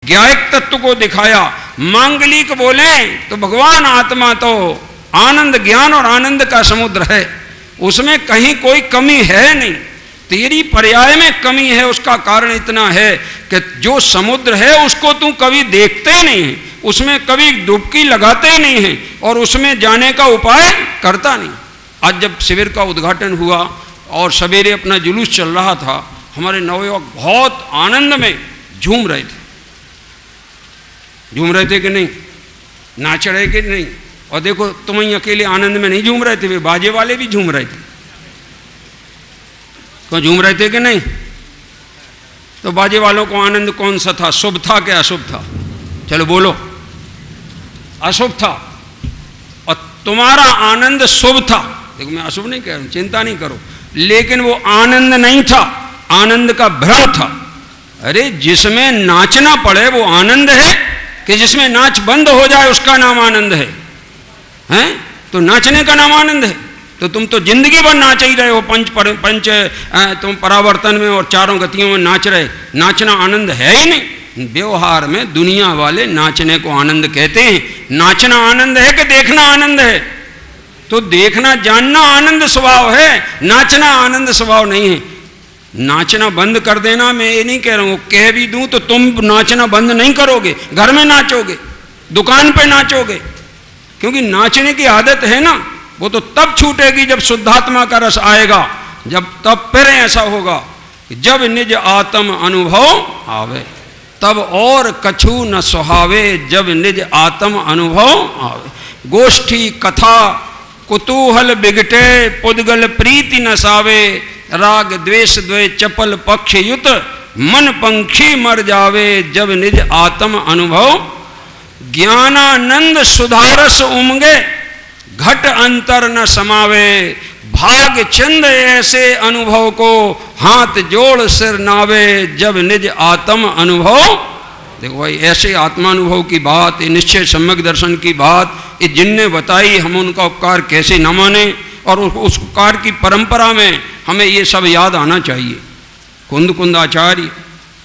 ज्ञायक तत्व को दिखाया। मांगलिक बोले तो भगवान आत्मा तो आनंद, ज्ञान और आनंद का समुद्र है, उसमें कहीं कोई कमी है नहीं। तेरी पर्याय में कमी है, उसका कारण इतना है कि जो समुद्र है उसको तू कभी देखते नहीं है, उसमें कभी डुबकी लगाते नहीं है और उसमें जाने का उपाय करता नहीं। आज जब शिविर का उद्घाटन हुआ और सवेरे अपना जुलूस चल रहा था, हमारे नवयुवक बहुत आनंद में झूम रहे थे। झूम रहे थे कि नहीं? नाच रहे कि नहीं? और देखो तुम ही अकेले आनंद में नहीं झूम रहे थे, वे बाजे वाले भी झूम रहे थे। तो झूम रहे थे कि नहीं? तो बाजे वालों को आनंद कौन सा था? शुभ था कि अशुभ था? चलो बोलो। अशुभ था। और तुम्हारा आनंद शुभ था। देखो मैं अशुभ नहीं कह रहा हूं, चिंता नहीं करो, लेकिन वो आनंद नहीं था, आनंद का भ्रम था। अरे जिसमें नाचना पड़े वो आनंद है कि जिसमें नाच बंद हो जाए उसका नाम आनंद है? हैं? तो नाचने का नाम आनंद है। तो तुम तो जिंदगी भर नाच ही रहे हो, पंच तुम परावर्तन में और चारों गतियों में नाच रहे। नाचना आनंद है ही नहीं। व्यवहार में दुनिया वाले नाचने को आनंद कहते हैं। नाचना आनंद है कि देखना आनंद है? तो देखना जानना आनंद स्वभाव है, नाचना आनंद स्वभाव नहीं है। नाचना बंद कर देना मैं ये नहीं कह रहा हूँ, कह भी दूं तो तुम नाचना बंद नहीं करोगे, घर में नाचोगे, दुकान पे नाचोगे, क्योंकि नाचने की आदत है ना, वो तो तब छूटेगी जब शुद्धात्मा का रस आएगा, जब तब फिर ऐसा होगा जब निज आत्म अनुभव आवे, तब और कछु न सुहावे, जब निज आत्म अनुभव आवे। गोष्ठी कथा कुतूहल बिगटे, पुद्गल प्रीति न सावे, राग द्वेष द्वे चपल पक्ष युत, मन पंखी मर जावे, जब निज आत्म अनुभव। ज्ञानानंद सुधारस उमगे, घट अंतर न समावे, भाग चंद ऐसे अनुभव को, हाथ जोड़ सिर नावे, जब निज आत्म अनुभव। देखो भाई, ऐसे आत्मानुभव की बात, ये निश्चय सम्यक दर्शन की बात, ये जिनने बताई, हम उनका उपकार कैसे न माने। और उस उपकार की परंपरा में हमें ये सब याद आना चाहिए। कुंद कुंद आचार्य,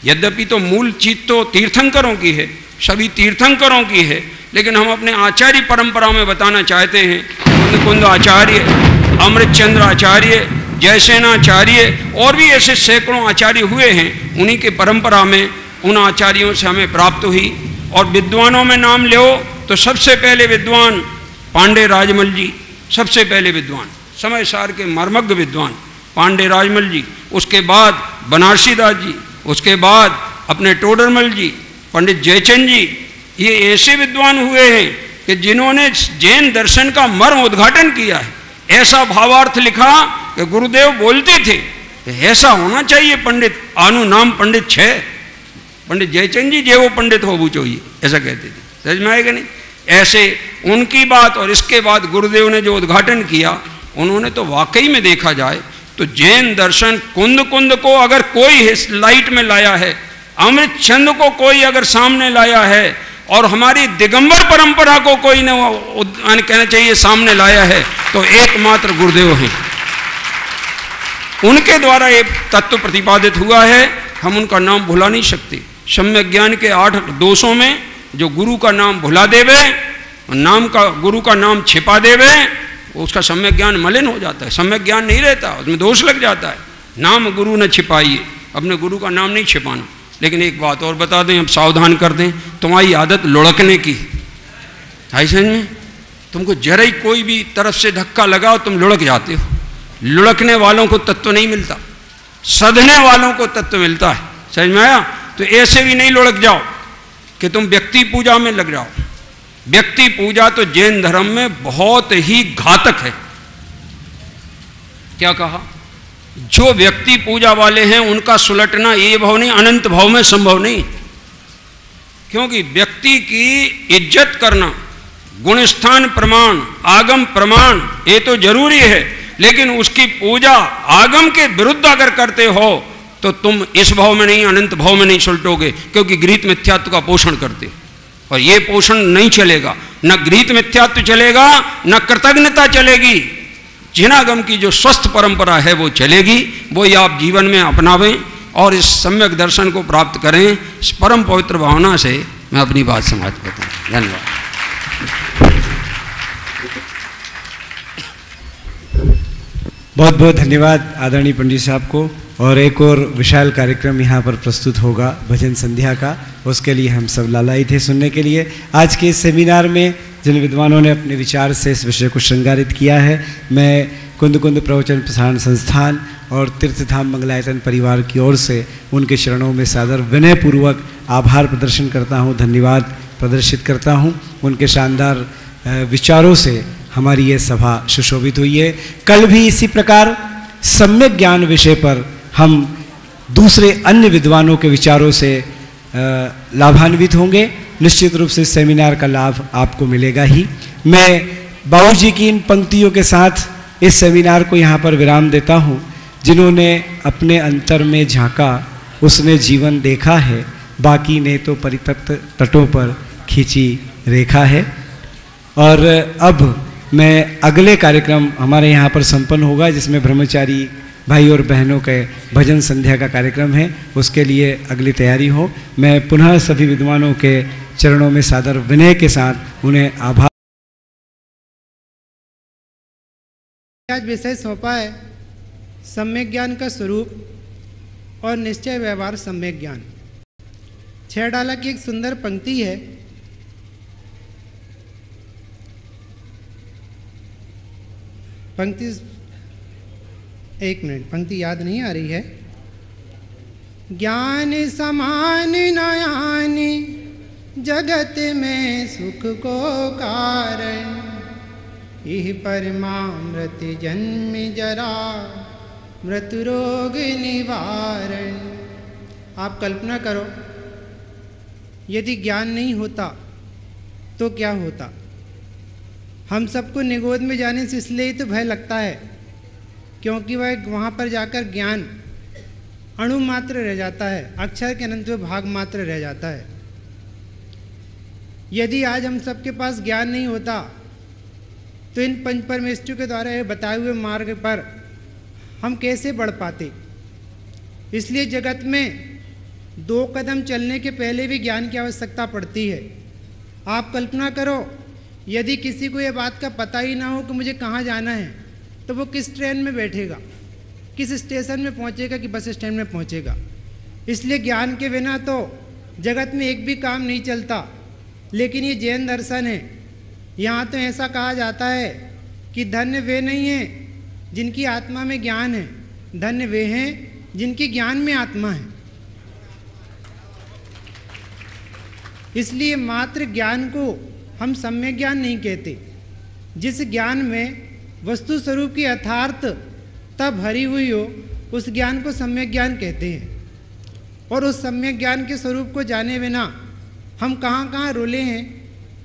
यद्यपि तो मूल चीज तो तीर्थंकरों की है, सभी तीर्थंकरों की है, लेकिन हम अपने आचार्य परंपरा में बताना चाहते हैं। कुंद कुंद आचार्य, अमृतचंद्र आचार्य, जयसेनाचार्य और भी ऐसे सैकड़ों आचार्य हुए हैं, उन्हीं के परंपरा में उन आचार्यों से हमें प्राप्त हुई। और विद्वानों में नाम लो तो सबसे पहले विद्वान पांडे राजमल जी, सबसे पहले विद्वान, समय सार के मर्मज्ञ विद्वान पांडे राजमल जी, उसके बाद बनारसी दास जी, उसके बाद अपने टोडरमल जी, पंडित जयचंद जी, ये ऐसे विद्वान हुए हैं कि जिन्होंने जैन दर्शन का मर्म उद्घाटन किया है। ऐसा भावार्थ लिखा कि गुरुदेव बोलते थे ऐसा होना चाहिए पंडित, आनु नाम पंडित छे, पंडित जयचंद जी जेवो पंडित हो चाहिए, ऐसा कहते थे। समझ में आएगा नहीं? ऐसे उनकी बात। और इसके बाद गुरुदेव ने जो उद्घाटन किया, उन्होंने तो वाकई में देखा जाए तो जैन दर्शन कुंद कुंद को अगर कोई लाइट में लाया है, अमृत चंद को कोई अगर सामने लाया है, और हमारी दिगंबर परंपरा को कोई ने कहना चाहिए सामने लाया है, तो एकमात्र गुरुदेव हैं। उनके द्वारा ये तत्व प्रतिपादित हुआ है, हम उनका नाम भुला नहीं सकते। सम्यक ज्ञान के 8 दोषों में जो गुरु का नाम भुला देवे, नाम का गुरु का नाम छिपा देवे, उसका सम्यक ज्ञान मलिन हो जाता है, सम्यक ज्ञान नहीं रहता, उसमें दोष लग जाता है। नाम गुरु न छिपाइए, अपने गुरु का नाम नहीं छिपाना। लेकिन एक बात और बता दें, हम सावधान कर दें, तुम्हारी आदत लुढ़कने की है, समझ में? तुमको जरा ही कोई भी तरफ से धक्का लगाओ तुम लुढ़क जाते हो। लुढ़कने वालों को तत्व नहीं मिलता, सधने वालों को तत्व मिलता है। समझ में आया? तो ऐसे भी नहीं लुढ़क जाओ कि तुम व्यक्ति पूजा में लग जाओ। व्यक्ति पूजा तो जैन धर्म में बहुत ही घातक है। क्या कहा? जो व्यक्ति पूजा वाले हैं उनका सुलटना ये भाव नहीं, अनंत भाव में संभव नहीं। क्योंकि व्यक्ति की इज्जत करना, गुणस्थान प्रमाण, आगम प्रमाण, ये तो जरूरी है, लेकिन उसकी पूजा आगम के विरुद्ध अगर करते हो तो तुम इस भाव में नहीं, अनंत भाव में नहीं सुलटोगे, क्योंकि गृहीत मिथ्यात्व का पोषण करते। और ये पोषण नहीं चलेगा, न गृहीत मिथ्यात्व चलेगा, न कृतज्ञता चलेगी। जिनागम की जो स्वस्थ परंपरा है वो चलेगी, वो ही आप जीवन में अपनावें। और इस सम्यक दर्शन को प्राप्त करें। इस परम पवित्र भावना से मैं अपनी बात समाप्त करता हूँ। धन्यवाद। बहुत बहुत धन्यवाद आदरणीय पंडित साहब को। और एक और विशाल कार्यक्रम यहाँ पर प्रस्तुत होगा भजन संध्या का, उसके लिए हम सब लालायित थे सुनने के लिए। आज के इस सेमिनार में जिन विद्वानों ने अपने विचार से इस विषय को श्रृंगारित किया है, मैं कुंद कुंद प्रवचन प्रसारण संस्थान और तीर्थधाम मंगलायतन परिवार की ओर से उनके चरणों में सादर विनयपूर्वक आभार प्रदर्शन करता हूँ, धन्यवाद प्रदर्शित करता हूँ। उनके शानदार विचारों से हमारी ये सभा सुशोभित हुई है। कल भी इसी प्रकार सम्यक ज्ञान विषय पर हम दूसरे अन्य विद्वानों के विचारों से लाभान्वित होंगे। निश्चित रूप से सेमिनार का लाभ आपको मिलेगा ही। मैं बाबूजी की इन पंक्तियों के साथ इस सेमिनार को यहाँ पर विराम देता हूँ। जिन्होंने अपने अंतर में झांका उसने जीवन देखा है, बाकी ने तो परितप्त तटों पर खींची रेखा है। और अब मैं अगले कार्यक्रम हमारे यहाँ पर संपन्न होगा, जिसमें ब्रह्मचारी भाई और बहनों के भजन संध्या का कार्यक्रम है, उसके लिए अगली तैयारी हो। मैं पुनः सभी विद्वानों के चरणों में सादर विनय के साथ उन्हें आभार। आज विषय सौंपा है सम्यक ज्ञान का स्वरूप और निश्चय व्यवहार सम्यक ज्ञान। 6 डाला की एक सुंदर पंक्ति है। पंक्ति, एक मिनट, पंक्ति याद नहीं आ रही है। ज्ञान समान नयानी जगत में सुख को कारण, यह परमामृत जन्म जरा मृत्यु रोग निवारण। आप कल्पना करो, यदि ज्ञान नहीं होता तो क्या होता। हम सबको निगोद में जाने से इसलिए ही तो भय लगता है, क्योंकि वह वहाँ पर जाकर ज्ञान अणु मात्र रह जाता है, अक्षर के अनंत भाग मात्र रह जाता है। यदि आज हम सबके पास ज्ञान नहीं होता तो इन पंच परमेष्ठियों के द्वारा बताए हुए मार्ग पर हम कैसे बढ़ पाते। इसलिए जगत में 2 कदम चलने के पहले भी ज्ञान की आवश्यकता पड़ती है। आप कल्पना करो, यदि किसी को यह बात का पता ही ना हो कि मुझे कहाँ जाना है, तो वो किस ट्रेन में बैठेगा, किस स्टेशन में पहुँचेगा, कि बस स्टैंड में पहुँचेगा। इसलिए ज्ञान के बिना तो जगत में एक भी काम नहीं चलता। लेकिन ये जैन दर्शन है, यहाँ तो ऐसा कहा जाता है कि धन्य वे नहीं हैं जिनकी आत्मा में ज्ञान है, धन्य वे हैं जिनकी ज्ञान में आत्मा है। इसलिए मात्र ज्ञान को हम सम्यक ज्ञान नहीं कहते। जिस ज्ञान में वस्तु स्वरूप की यथार्थ तब भरी हुई हो, उस ज्ञान को सम्यक ज्ञान कहते हैं। और उस सम्यक ज्ञान के स्वरूप को जाने बिना हम कहाँ कहाँ रुले हैं,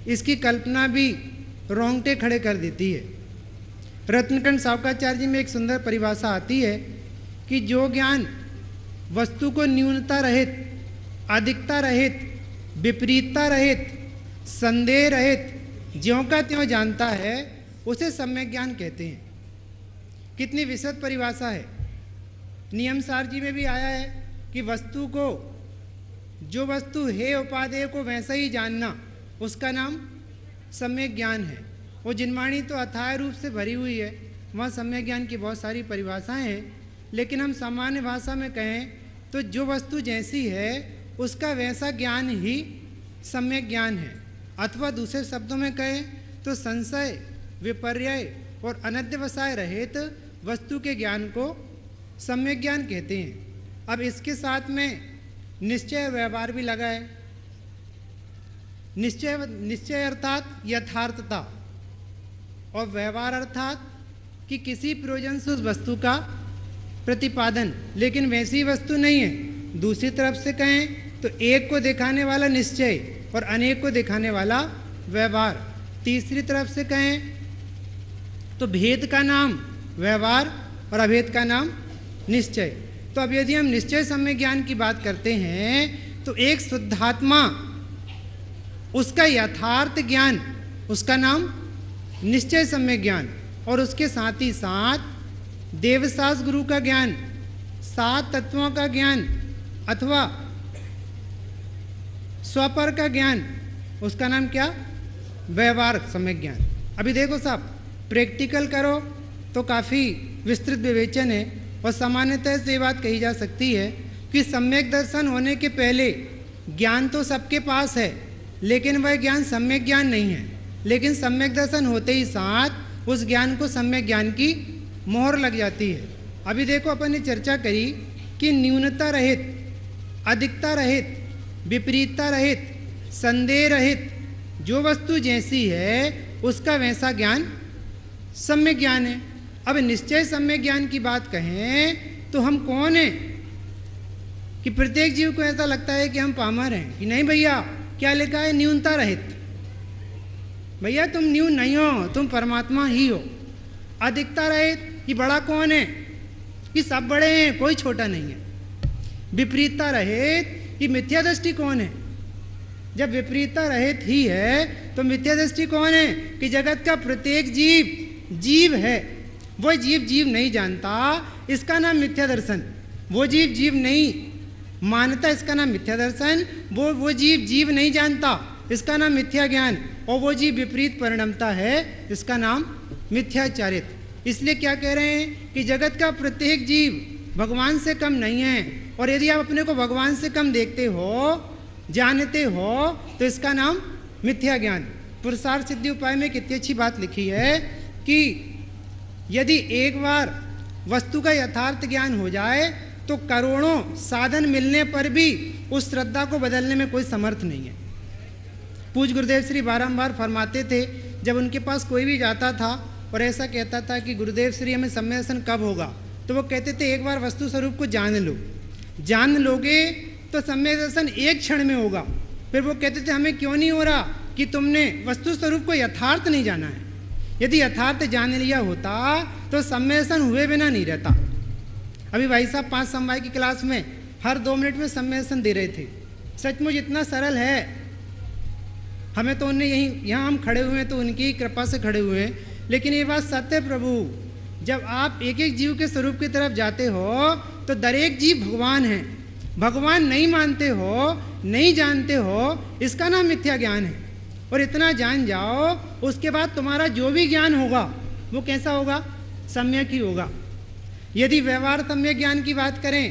इसकी कल्पना भी रोंगटे खड़े कर देती है। रत्नकंठ सावकाचार्य जी में एक सुंदर परिभाषा आती है कि जो ज्ञान वस्तु को न्यूनता रहित, अधिकता रहित, विपरीतता रहित, संदेह रहित ज्यों का त्यों जानता है, उसे सम्यक ज्ञान कहते हैं। कितनी विशद परिभाषा है। नियम सार जी में भी आया है कि वस्तु को, जो वस्तु है उपादेय को वैसा ही जानना, उसका नाम सम्यक ज्ञान है। वो जिनवाणी तो अथाह रूप से भरी हुई है, वहाँ सम्यक ज्ञान की बहुत सारी परिभाषाएं हैं। लेकिन हम सामान्य भाषा में कहें तो जो वस्तु जैसी है उसका वैसा ज्ञान ही सम्यक ज्ञान है। अथवा दूसरे शब्दों में कहें तो संशय, विपर्यय और अनध्यवसाय रहित वस्तु के ज्ञान को सम्यक ज्ञान कहते हैं। अब इसके साथ में निश्चय व्यवहार भी लगा है। निश्चय अर्थात यथार्थता, और व्यवहार अर्थात कि किसी प्रयोजन से उस वस्तु का प्रतिपादन, लेकिन वैसी वस्तु नहीं है। दूसरी तरफ से कहें तो एक को दिखाने वाला निश्चय और अनेक को दिखाने वाला व्यवहार। तीसरी तरफ से कहें तो भेद का नाम व्यवहार और अभेद का नाम निश्चय। तो अब यदि हम निश्चय सम्यक ज्ञान की बात करते हैं तो एक शुद्धात्मा, उसका यथार्थ ज्ञान, उसका नाम निश्चय सम्यक ज्ञान, और उसके साथ ही साथ देवसास गुरु का ज्ञान सात तत्वों का ज्ञान अथवा स्वपर का ज्ञान, उसका नाम क्या? व्यवहार सम्यक ज्ञान। अभी देखो साहब, प्रैक्टिकल करो तो काफ़ी विस्तृत विवेचन है और सामान्यतः से ये बात कही जा सकती है कि सम्यक दर्शन होने के पहले ज्ञान तो सबके पास है, लेकिन वह ज्ञान सम्यक ज्ञान नहीं है। लेकिन सम्यक दर्शन होते ही साथ उस ज्ञान को सम्यक ज्ञान की मोहर लग जाती है। अभी देखो, अपन ने चर्चा करी कि न्यूनता रहित, अधिकता रहित, विपरीतता रहित, संदेह रहित जो वस्तु जैसी है उसका वैसा ज्ञान सम्यक ज्ञान है। अब निश्चय सम्यक ज्ञान की बात कहें तो हम कौन हैं कि प्रत्येक जीव को ऐसा लगता है कि हम पामर हैं कि नहीं भैया, क्या लिखा है? न्यूनता रहित। भैया तुम न्यून नहीं हो, तुम परमात्मा ही हो। अधिकता रहित, कि बड़ा कौन है? कि सब बड़े हैं, कोई छोटा नहीं है। विपरीतता रहित, कि मिथ्या दृष्टि कौन है? जब विपरीतता रहित ही है तो मिथ्या दृष्टि कौन है? कि जगत का प्रत्येक जीव जीव है, वो जीव जीव नहीं जानता, इसका नाम मिथ्या दर्शन। वो जीव जीव नहीं मानता, इसका नाम मिथ्या दर्शन। वो जीव जीव नहीं जानता, इसका नाम मिथ्या ज्ञान। और वो जीव विपरीत परिणमता है, इसका नाम मिथ्याचारित। इसलिए क्या कह रहे हैं कि जगत का प्रत्येक जीव भगवान से कम नहीं है, और यदि आप अपने को भगवान से कम देखते हो, जानते हो, तो इसका नाम मिथ्या ज्ञान। पुरुषार्थ सिद्धि उपाय में कितनी अच्छी बात लिखी है कि यदि एक बार वस्तु का यथार्थ ज्ञान हो जाए तो करोड़ों साधन मिलने पर भी उस श्रद्धा को बदलने में कोई समर्थ नहीं है। पूज्य गुरुदेव श्री बारंबार फरमाते थे, जब उनके पास कोई भी जाता था और ऐसा कहता था कि गुरुदेव श्री हमें सम्यक दर्शन कब होगा, तो वो कहते थे एक बार वस्तु स्वरूप को जान लो, जान लोगे तो सम्यक दर्शन एक क्षण में होगा। फिर वो कहते थे हमें क्यों नहीं हो रहा? कि तुमने वस्तु स्वरूप को यथार्थ नहीं जाना है। यदि यथार्थ जान लिया होता तो सम्यक दर्शन हुए बिना नहीं रहता। अभी भाई साहब 5 समवाय की क्लास में हर 2 मिनट में सम्यक दर्शन दे रहे थे। सचमुच इतना सरल है। हमें तो उन्हें यहाँ हम खड़े हुए हैं तो उनकी कृपा से खड़े हुए हैं, लेकिन ये बात सत्य प्रभु, जब आप एक एक जीव के स्वरूप की तरफ जाते हो तो दरेक जीव भगवान है। भगवान नहीं मानते हो, नहीं जानते हो, इसका नाम मिथ्या ज्ञान है। और इतना जान जाओ, उसके बाद तुम्हारा जो भी ज्ञान होगा वो कैसा होगा? सम्यक ही होगा। यदि व्यवहार सम्यक ज्ञान की बात करें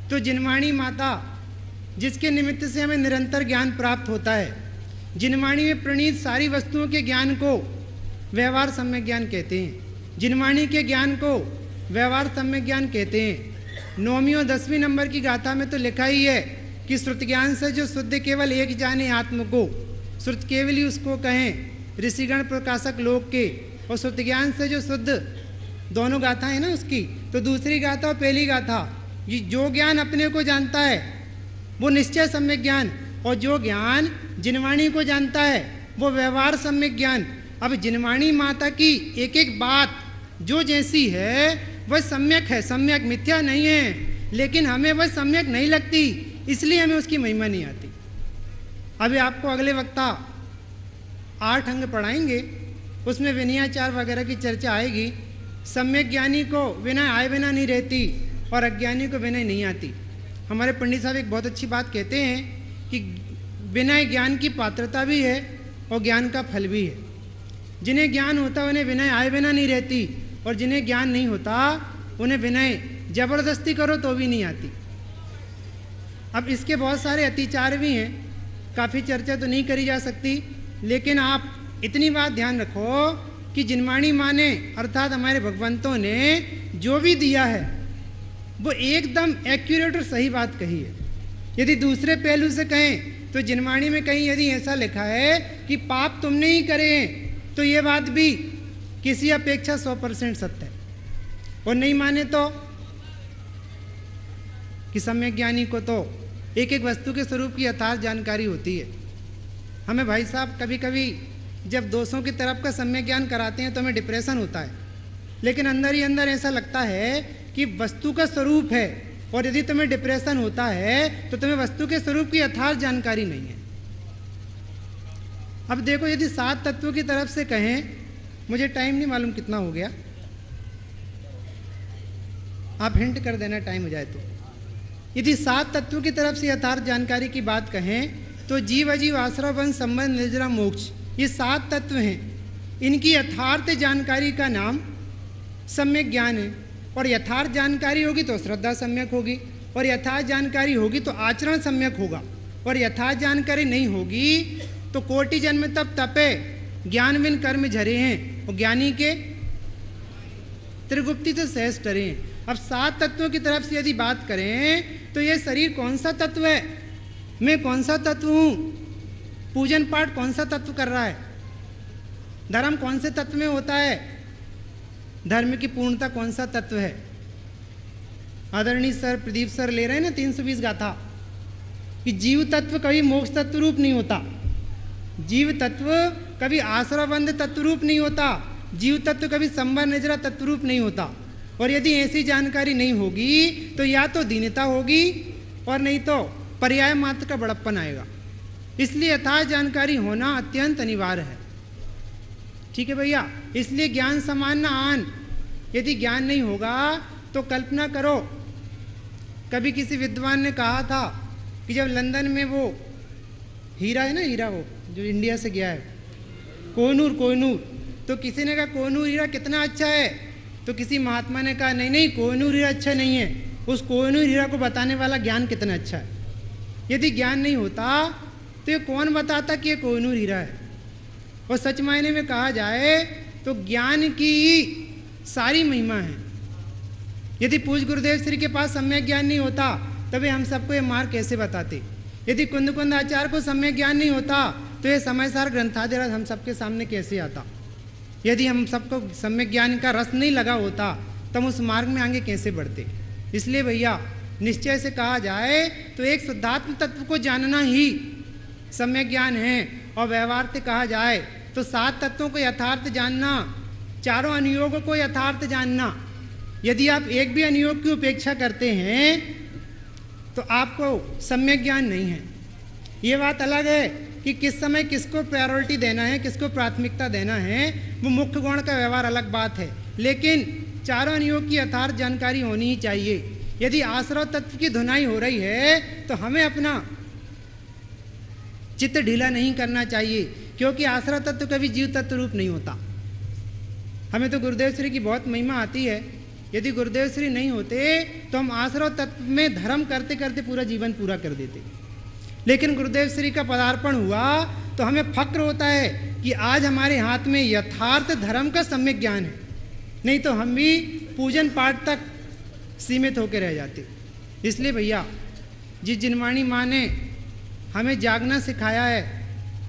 तो जिनवाणी माता, जिसके निमित्त से हमें निरंतर ज्ञान प्राप्त होता है, जिनवाणी में प्रणीत सारी वस्तुओं के ज्ञान को व्यवहार सम्यक ज्ञान कहते हैं। जिनवाणी के ज्ञान को व्यवहार सम्यक ज्ञान कहते हैं। 9वीं और 10वीं नंबर की गाथा में तो लिखा ही है कि श्रुत ज्ञान से जो शुद्ध केवल एक जाने आत्म को, श्रुत केवल ही उसको कहें ऋषिगण प्रकाशक लोक के। और श्रुत ज्ञान से जो शुद्ध, दोनों गाथा है ना उसकी, तो दूसरी गाथा और पहली गाथा, ये जो ज्ञान अपने को जानता है वो निश्चय सम्यक ज्ञान, और जो ज्ञान जिनवाणी को जानता है वो व्यवहार सम्यक ज्ञान। अब जिनवाणी माता की एक एक बात जो जैसी है वह सम्यक है, सम्यक मिथ्या नहीं है, लेकिन हमें वह सम्यक नहीं लगती, इसलिए हमें उसकी महिमा नहीं आती। अभी आपको अगले वक्ता 8 अंग पढ़ाएंगे, उसमें विनयाचार वगैरह की चर्चा आएगी। सम्यक ज्ञानी को विनय आए बिना नहीं रहती और अज्ञानी को विनय नहीं आती। हमारे पंडित साहब एक बहुत अच्छी बात कहते हैं कि विनय ज्ञान की पात्रता भी है और ज्ञान का फल भी है। जिन्हें ज्ञान होता है उन्हें विनय आए बिना नहीं रहती, और जिन्हें ज्ञान नहीं होता उन्हें विनय जबरदस्ती करो तो भी नहीं आती। अब इसके बहुत सारे अतिचार भी हैं, काफ़ी चर्चा तो नहीं करी जा सकती, लेकिन आप इतनी बात ध्यान रखो कि जिनवाणी माँ ने अर्थात हमारे भगवंतों ने जो भी दिया है वो एकदम एक्यूरेट और सही बात कही है। यदि दूसरे पहलू से कहें तो जिनवाणी में कहीं यदि ऐसा लिखा है कि पाप तुमने ही करे हैं, तो ये बात भी किसी अपेक्षा 100% सत्य है। और नहीं माने तो कि सम्यक ज्ञानी को तो एक एक वस्तु के स्वरूप की यथार्थ जानकारी होती है। हमें भाई साहब कभी कभी जब दोषों की तरफ का सम्यक ज्ञान कराते हैं तो हमें डिप्रेशन होता है, लेकिन अंदर ही अंदर ऐसा लगता है कि वस्तु का स्वरूप है, और यदि तुम्हें डिप्रेशन होता है तो तुम्हें वस्तु के स्वरूप की यथार्थ जानकारी नहीं है। अब देखो, यदि 7 तत्वों की तरफ से कहें, मुझे टाइम नहीं मालूम कितना हो गया, आप हिंट कर देना टाइम हो जाए तो। यदि 7 तत्वों की तरफ से यथार्थ जानकारी की बात कहें तो जीव अजीव आश्रय वंश संबंध निर्जरा मोक्ष, ये 7 तत्व हैं। इनकी यथार्थ जानकारी का नाम सम्यक ज्ञान है। और यथार्थ जानकारी होगी तो श्रद्धा सम्यक होगी, और यथार्थ जानकारी होगी तो आचरण सम्यक होगा, और यथार्थ जानकारी नहीं होगी तो कोटि जन्म तप तपे ज्ञान बिन कर्म झरे हैं, और ज्ञानी के त्रिगुप्ति तो सहज डरे हैं। अब 7 तत्वों की तरफ से यदि बात करें तो ये शरीर कौन सा तत्व है, मैं कौन सा तत्व हूँ, पूजन पाठ कौन सा तत्व कर रहा है, धर्म कौन से तत्व में होता है, धर्म की पूर्णता कौन सा तत्व है। आदरणीय सर प्रदीप सर ले रहे हैं ना 320 गाथा कि जीव तत्व कभी मोक्ष तत्व रूप नहीं होता, जीव तत्व कभी आश्रयबंध तत्व रूप नहीं होता, जीव तत्व कभी संबंध निजरा तत्व रूप नहीं होता। और यदि ऐसी जानकारी नहीं होगी तो या तो दीनता होगी और नहीं तो पर्याय मात्र का बड़प्पन आएगा। इसलिए यथार्थ जानकारी होना अत्यंत अनिवार्य है। ठीक है भैया, इसलिए ज्ञान समान न आन। यदि ज्ञान नहीं होगा तो कल्पना करो, कभी किसी विद्वान ने कहा था कि जब लंदन में वो हीरा है ना, हीरा वो जो इंडिया से गया है, कोहिनूर, तो किसी ने कहा कोहिनूर हीरा कितना अच्छा है, तो किसी महात्मा ने कहा नहीं नहीं कोहिनूर हीरा अच्छा नहीं है, उस कोहिनूर हीरा को बताने वाला ज्ञान कितना अच्छा है। यदि ज्ञान नहीं होता तो ये कौन बताता कि ये कोहिनूर हीरा है। और सच मायने में कहा जाए तो ज्ञान की सारी महिमा है। यदि पूज्य गुरुदेव श्री के पास सम्यक ज्ञान नहीं होता तभी हम सबको ये मार्ग कैसे बताते। यदि कुंद आचार्य को सम्यक ज्ञान नहीं होता तो ये समयसार ग्रंथादिराज हम सबके सामने कैसे आता। यदि हम सबको सम्यक ज्ञान का रस नहीं लगा होता तो हम उस मार्ग में आगे कैसे बढ़ते। इसलिए भैया निश्चय से कहा जाए तो एक शुद्धात्म तत्व को जानना ही सम्यक ज्ञान है। और व्यवहार से कहा जाए तो 7 तत्वों को यथार्थ जानना, चारों अनुयोगों को यथार्थ जानना। यदि आप एक भी अनुयोग की उपेक्षा करते हैं तो आपको सम्यक ज्ञान नहीं है। ये बात अलग है कि किस समय किसको प्रायोरिटी देना है, किसको प्राथमिकता देना है, वो मुख्य गुण का व्यवहार अलग बात है। लेकिन चारों अनुयोग की यथार्थ जानकारी होनी ही चाहिए। यदि आश्रय तत्व की धुनाई हो रही है तो हमें अपना चित्त ढीला नहीं करना चाहिए, क्योंकि आश्रय तत्व कभी जीव तत्व रूप नहीं होता। हमें तो गुरुदेव श्री की बहुत महिमा आती है। यदि गुरुदेव श्री नहीं होते तो हम आश्रय तत्व में धर्म करते करते पूरा जीवन पूरा कर देते। लेकिन गुरुदेव श्री का पदार्पण हुआ तो हमें फक्र होता है कि आज हमारे हाथ में यथार्थ धर्म का सम्यक ज्ञान है, नहीं तो हम भी पूजन पाठ तक सीमित होकर रह जाते। इसलिए भैया जिस जिनवाणी माँ ने हमें जागना सिखाया है,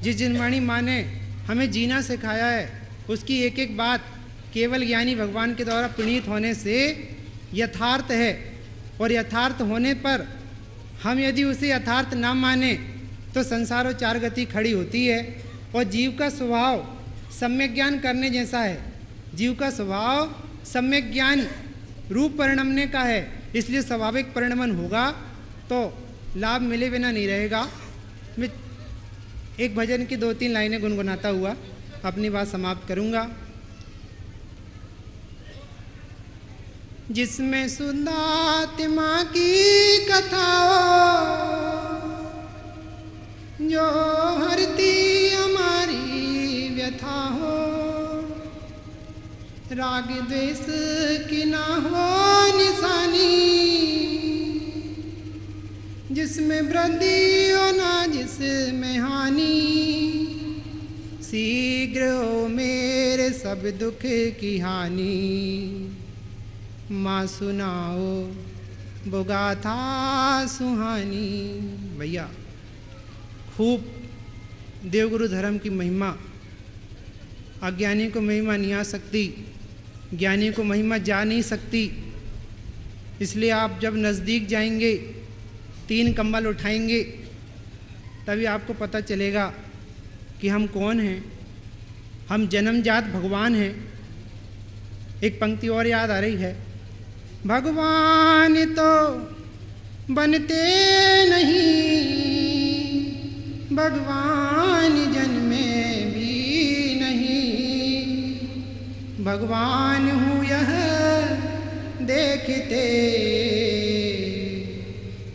जिस जिनवाणी माँ ने हमें जीना सिखाया है, उसकी एक एक बात केवल ज्ञानी भगवान के द्वारा प्रणीत होने से यथार्थ है। और यथार्थ होने पर हम यदि उसे यथार्थ ना माने तो संसारों चार गति खड़ी होती है। और जीव का स्वभाव सम्यक ज्ञान करने जैसा है। जीव का स्वभाव सम्यक ज्ञान रूप परिणमने का है, इसलिए स्वाभाविक परिणमन होगा तो लाभ मिले बिना नहीं रहेगा। मैं एक भजन की 2-3 लाइनें गुनगुनाता हुआ अपनी बात समाप्त करूंगा। जिसमें सुंदात्मा की कथा हो, जो हरती हमारी व्यथा हो, राग द्वेष की ना हो निशानी, जिसमें वृद्धि हो ना जिसमें हानि, शीघ्र हो मेरे सब दुख की हानि, माँ सुनाओ वो गाथा सुहानी। भैया खूब देवगुरु धर्म की महिमा, अज्ञानी को महिमा नहीं आ सकती, ज्ञानी को महिमा जा नहीं सकती। इसलिए आप जब नज़दीक जाएंगे, 3 कंबल उठाएंगे, तभी आपको पता चलेगा कि हम कौन हैं। हम जन्मजात भगवान हैं। एक पंक्ति और याद आ रही है, भगवान तो बनते नहीं, भगवान जन्मे भी नहीं, भगवान हूँ यह देखते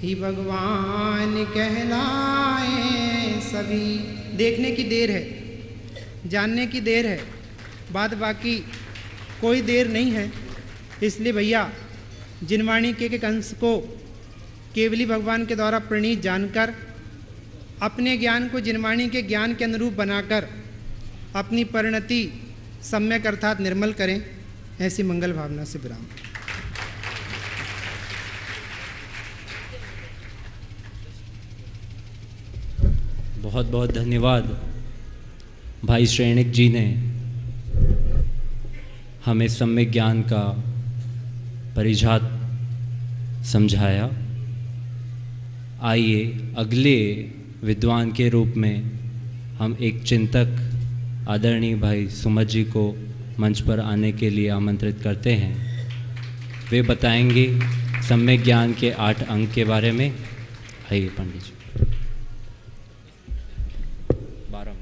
ही भगवान कहलाए सभी। देखने की देर है, जानने की देर है, बात बाकी कोई देर नहीं है। इसलिए भैया जिनवाणी के अंश को केवली भगवान के द्वारा प्रणीत जानकर अपने ज्ञान को जिनवाणी के ज्ञान के अनुरूप बनाकर अपनी परिणति सम्यक अर्थात निर्मल करें। ऐसी मंगल भावना से विराम। बहुत बहुत धन्यवाद भाई श्रेणिक जी ने हमें सम्यक ज्ञान का परिजात समझाया। आइए अगले विद्वान के रूप में हम एक चिंतक आदरणीय भाई सुमत जी को मंच पर आने के लिए आमंत्रित करते हैं। वे बताएंगे सम्यक ज्ञान के 8 अंग के बारे में। आइए पंडित जी। 12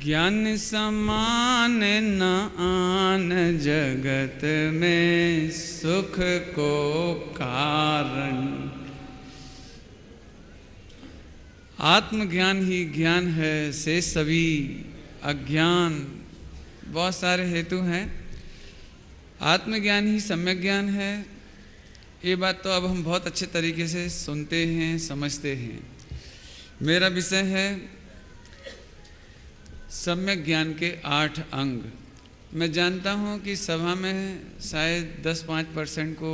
ज्ञान समान न आन जगत में सुख को कारण। आत्मज्ञान ही ज्ञान है से सभी अज्ञान। बहुत सारे हेतु हैं। आत्मज्ञान ही सम्यक ज्ञान है। ये बात तो अब हम बहुत अच्छे तरीके से सुनते हैं, समझते हैं। मेरा विषय है सम्यक ज्ञान के 8 अंग। मैं जानता हूँ कि सभा में शायद 10-5% को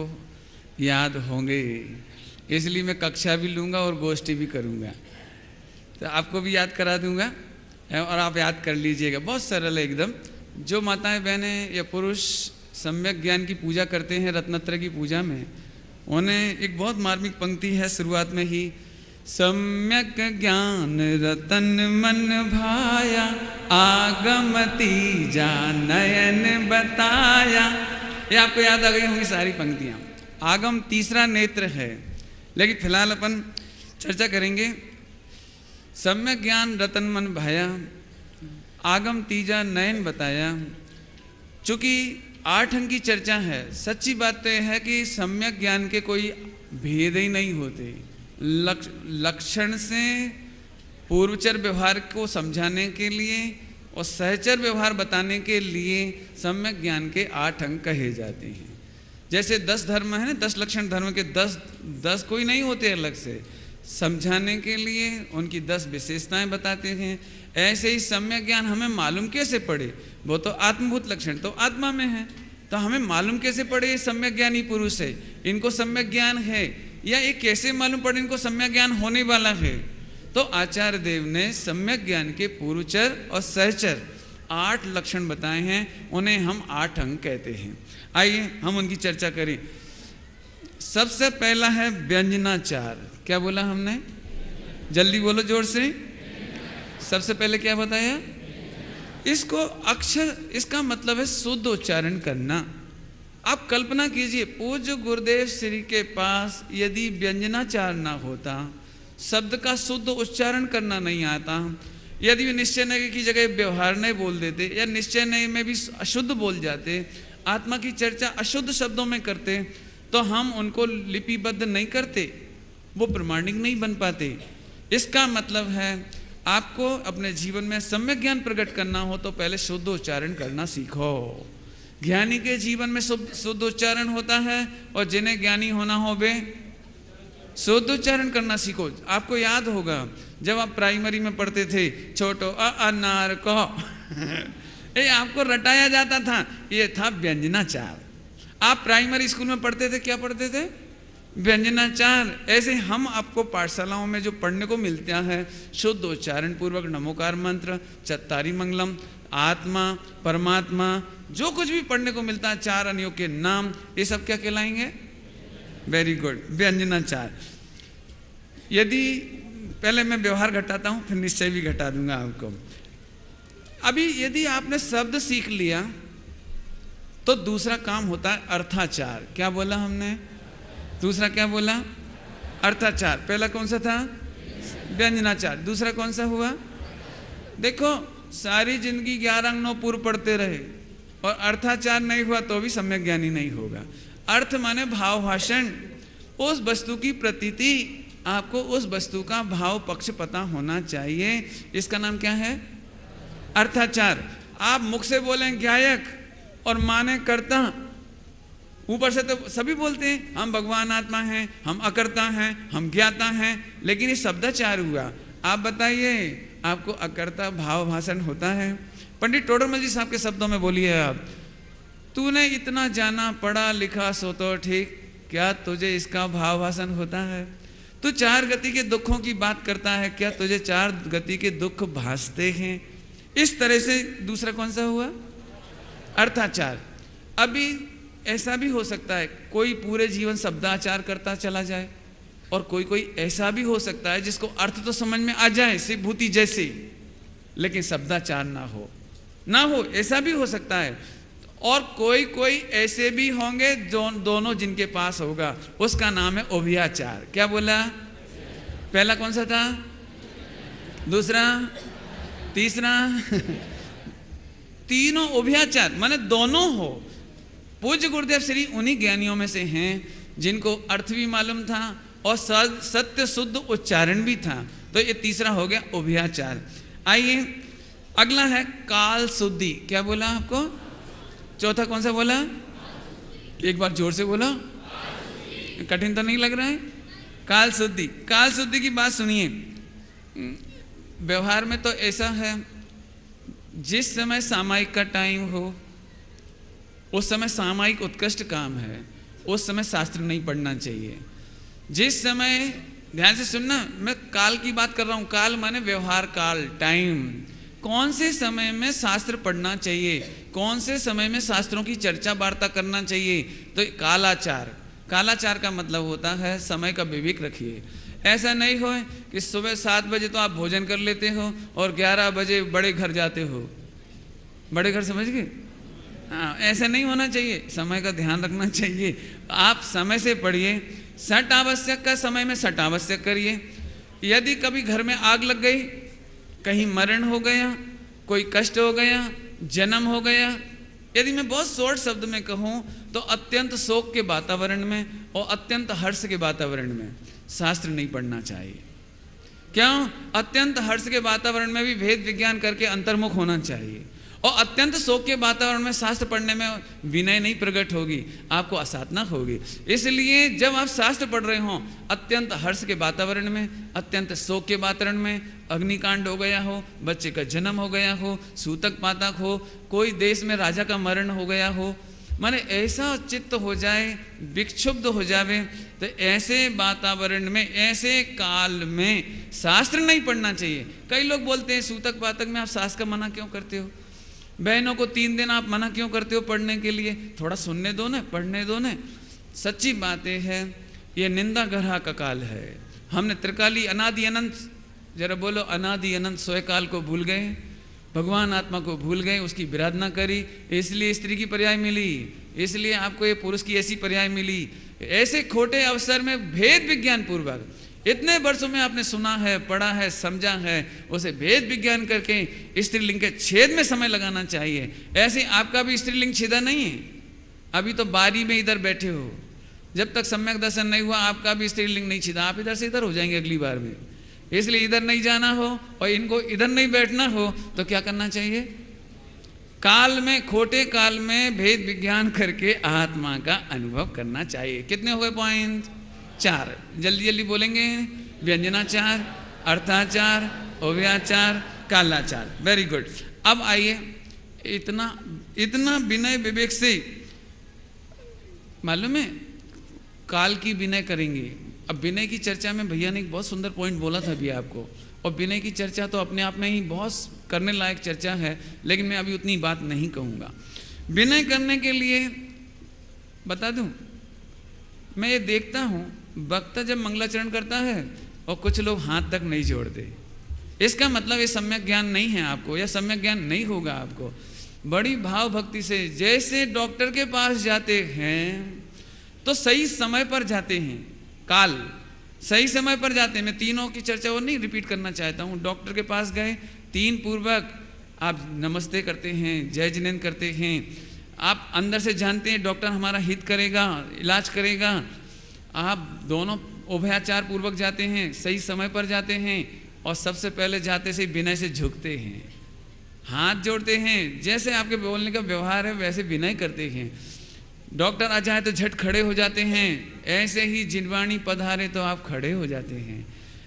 याद होंगे, इसलिए मैं कक्षा भी लूँगा और गोष्ठी भी करूँगा, तो आपको भी याद करा दूँगा और आप याद कर लीजिएगा। बहुत सरल है एकदम। जो माताएं बहनें या पुरुष सम्यक ज्ञान की पूजा करते हैं रत्नत्र की पूजा में, उन्हें एक बहुत मार्मिक पंक्ति है शुरुआत में ही, सम्यक ज्ञान रतन मन भाया आगमती जा नयन बताया। ये आपको याद आ गई होंगी सारी पंक्तियाँ। आगम तीसरा नेत्र है, लेकिन फिलहाल अपन चर्चा करेंगे सम्यक ज्ञान रतन मन भाया आगम तीजा नयन बताया। चूँकि 8 अंग की चर्चा है, सच्ची बात तो है कि सम्यक ज्ञान के कोई भेद ही नहीं होते। लक्षण से पूर्वचर व्यवहार को समझाने के लिए और सहचर व्यवहार बताने के लिए सम्यक ज्ञान के 8 अंग कहे जाते हैं। जैसे 10 धर्म है ना, 10 लक्षण धर्म के 10 कोई नहीं होते, अलग से समझाने के लिए उनकी 10 विशेषताएं बताते हैं। ऐसे ही सम्यक ज्ञान हमें मालूम कैसे पड़े? वो तो आत्मभूत लक्षण तो आत्मा में है, तो हमें मालूम कैसे पड़े ये सम्यक ज्ञानी पुरुष है, इनको सम्यक ज्ञान है, या ये कैसे मालूम पड़े इनको सम्यक ज्ञान होने वाला है? तो आचार्य देव ने सम्यक ज्ञान के पूर्वचर और सहचर 8 लक्षण बताए हैं, उन्हें हम 8 अंग कहते हैं। आइए हम उनकी चर्चा करें। सबसे पहला है व्यंजनाचार। क्या बोला हमने? जल्दी बोलो जोर से। सबसे पहले क्या बताया? इसको अक्षर, इसका मतलब है शुद्ध उच्चारण करना। आप कल्पना कीजिए, पूज्य गुरुदेव श्री के पास यदि व्यंजनाचार ना होता, शब्द का शुद्ध उच्चारण करना नहीं आता, यदि वे निश्चय नय की जगह व्यवहार नहीं बोल देते या निश्चय नय में भी अशुद्ध बोल जाते, आत्मा की चर्चा अशुद्ध शब्दों में करते, तो हम उनको लिपिबद्ध नहीं करते, वो प्रमाणिक नहीं बन पाते। इसका मतलब है आपको अपने जीवन में सम्यक ज्ञान प्रकट करना हो तो पहले शुद्ध उच्चारण करना सीखो। ज्ञानी के जीवन में शुद्ध उच्चारण होता है, और जिन्हें ज्ञानी होना हो वे शुद्ध उच्चारण करना सीखो। आपको याद होगा जब आप प्राइमरी में पढ़ते थे, छोटो अनार को ये आपको रटाया जाता था, ये था व्यंजनाचार। आप प्राइमरी स्कूल में पढ़ते थे, क्या पढ़ते थे? व्यंजनाचार। ऐसे हम आपको पाठशालाओं में जो पढ़ने को मिलता है, शुद्ध उच्चारण पूर्वक नमोकार मंत्र, चत्तारी मंगलम, आत्मा, परमात्मा, जो कुछ भी पढ़ने को मिलता है, 4 अनियों के नाम, ये सब क्या कहलाएंगे? वेरी गुड, व्यंजनाचार। यदि पहले मैं व्यवहार घटाता हूँ, फिर निश्चय भी घटा दूंगा आपको। अभी यदि आपने शब्द सीख लिया तो दूसरा काम होता है अर्थाचार। क्या बोला हमने? दूसरा क्या बोला? अर्थाचार। पहला कौन सा था? व्यंजनाचार। दूसरा कौन सा हुआ? देखो, सारी जिंदगी 11 अंग 9 पूर्व पढ़ते रहे और अर्थाचार नहीं हुआ तो भी सम्यक ज्ञानी नहीं होगा। अर्थ माने भाव भाषण, उस वस्तु की प्रतीति, आपको उस वस्तु का भाव पक्ष पता होना चाहिए। इसका नाम क्या है? अर्थाचार। आप मुख से बोलें ज्ञायक और माने कर्ता, ऊपर से तो सभी बोलते हैं हम भगवान आत्मा हैं, हम अकर्ता हैं, हम ज्ञाता हैं, लेकिन ये शब्दाचार हुआ। आप बताइए, आपको अकर्ता भाव भाषण होता है? पंडित टोडरमल जी साहब के शब्दों में बोलिए आप, तूने इतना जाना पढ़ा लिखा सो तो ठीक, क्या तुझे इसका भाव भाषण होता है? तू 4 गति के दुखों की बात करता है, क्या तुझे 4 गति के दुख भासते हैं? इस तरह से दूसरा कौन सा हुआ? अर्थाचार। अभी ऐसा भी हो सकता है कोई पूरे जीवन शब्दाचार करता चला जाए और कोई ऐसा भी हो सकता है जिसको अर्थ तो समझ में आ जाए शिवभूति जैसे, लेकिन शब्दाचार ना हो, ऐसा भी हो सकता है। और कोई ऐसे भी होंगे दोनों जिनके पास होगा, उसका नाम है उभयाचार। क्या बोला? पहला कौन सा था? दूसरा? तीसरा? तीनों उभयाचार माने दोनों हो। पूज्य गुरुदेव श्री उन्हीं ज्ञानियों में से हैं जिनको अर्थ भी मालूम था और सत्य शुद्ध उच्चारण भी था। तो ये तीसरा हो गया उभयाचार। आइए अगला है काल शुद्धि। क्या बोला आपको? चौथा कौन सा बोला? एक बार जोर से बोला, कठिन तो नहीं लग रहा है? काल शुद्धि। काल शुद्धि की बात सुनिए। व्यवहार में तो ऐसा है, जिस समय सामायिक का टाइम हो उस समय सामायिक उत्कृष्ट काम है, उस समय शास्त्र नहीं पढ़ना चाहिए। जिस समय, ध्यान से सुनना, मैं काल की बात कर रहा हूं। काल माने व्यवहार काल, टाइम। कौन से समय में शास्त्र पढ़ना चाहिए, कौन से समय में शास्त्रों की चर्चा वार्ता करना चाहिए, तो कालाचार। कालाचार का मतलब होता है समय का विवेक रखिए। ऐसा नहीं हो कि सुबह 7 बजे तो आप भोजन कर लेते हो और 11 बजे बड़े घर जाते हो। बड़े घर समझ गए? हाँ, ऐसा नहीं होना चाहिए। समय का ध्यान रखना चाहिए। आप समय से पढ़िए। सट आवश्यक का समय में सट आवश्यक करिए। यदि कभी घर में आग लग गई, कहीं मरण हो गया, कोई कष्ट हो गया, जन्म हो गया, यदि मैं बहुत शॉर्ट शब्द में कहूँ तो अत्यंत शोक के वातावरण में और अत्यंत हर्ष के वातावरण में शास्त्र नहीं पढ़ना चाहिए। क्यों? अत्यंत हर्ष के वातावरण में भी भेद विज्ञान करके अंतर्मुख होना चाहिए और अत्यंत शोक के वातावरण में शास्त्र पढ़ने में विनय नहीं प्रकट होगी, आपको असाधना होगी। इसलिए जब आप शास्त्र पढ़ रहे हो, अत्यंत हर्ष के वातावरण में, अत्यंत शोक के वातावरण में, अग्निकांड हो गया हो, बच्चे का जन्म हो गया हो, सूतक पातक हो, कोई देश में राजा का मरण हो गया हो, माने ऐसा चित्त हो जाए, विक्षुब्ध हो जावे, तो ऐसे वातावरण में, ऐसे काल में शास्त्र नहीं पढ़ना चाहिए। कई लोग बोलते हैं सूतक पातक में आप शास्त्र का मना क्यों करते हो? बहनों को 3 दिन आप मना क्यों करते हो पढ़ने के लिए? थोड़ा सुनने दो ना, पढ़ने दो ना। सच्ची बातें है, ये निंदा ग्रह का काल है। हमने त्रिकाली अनादि अनंत, जरा बोलो अनादि अनंत स्वयकाल को भूल गए, भगवान आत्मा को भूल गए, उसकी विराधना करी, इसलिए स्त्री की पर्याय मिली, इसलिए आपको ये पुरुष की ऐसी पर्याय मिली। ऐसे खोटे अवसर में भेद विज्ञान पूर्वक इतने वर्षों में आपने सुना है, पढ़ा है, समझा है, उसे भेद विज्ञान करके स्त्रीलिंग के छेद में समय लगाना चाहिए। ऐसे आपका भी स्त्रीलिंग छेदा नहीं है, अभी तो बारी में इधर बैठे हो। जब तक सम्यक दर्शन नहीं हुआ आपका भी स्त्रीलिंग नहीं छेदा, आप इधर से इधर हो जाएंगे अगली बार में। इसलिए इधर नहीं जाना हो और इनको इधर नहीं बैठना हो तो क्या करना चाहिए? काल में, खोटे काल में भेद विज्ञान करके आत्मा का अनुभव करना चाहिए। कितने हो गए पॉइंट? 4। जल्दी जल्दी बोलेंगे। व्यंजनाचार, अर्थाचार, उभयाचार, कालाचार। Very good. अब आइए, इतना विनय विवेक से, मालूम है काल की विनय करेंगे। अब विनय की चर्चा में भैया ने एक बहुत सुंदर पॉइंट बोला था अभी आपको, और विनय की चर्चा तो अपने आप में ही बहुत करने लायक चर्चा है, लेकिन मैं अभी उतनी बात नहीं कहूँगा। विनय करने के लिए बता दूं, मैं ये देखता हूँ वक्ता जब मंगलाचरण करता है और कुछ लोग हाथ तक नहीं जोड़ते, इसका मतलब ये सम्यक ज्ञान नहीं है आपको, या सम्यक ज्ञान नहीं होगा आपको। बड़ी भाव भक्ति से जैसे डॉक्टर के पास जाते हैं तो सही समय पर जाते हैं, काल सही समय पर जाते हैं। मैं तीनों की चर्चा वो नहीं रिपीट करना चाहता हूँ। डॉक्टर के पास गए, 3 पूर्वक आप नमस्ते करते हैं, जय जिनेंद्र करते हैं, आप अंदर से जानते हैं डॉक्टर हमारा हित करेगा, इलाज करेगा। आप दोनों उभयाचार पूर्वक जाते हैं, सही समय पर जाते हैं, और सबसे पहले जाते से विनय से झुकते हैं, हाथ जोड़ते हैं। जैसे आपके बोलने का व्यवहार है वैसे विनय करते हैं। डॉक्टर आ जाए तो झट खड़े हो जाते हैं। ऐसे ही जिनवाणी पधारे तो आप खड़े हो जाते हैं।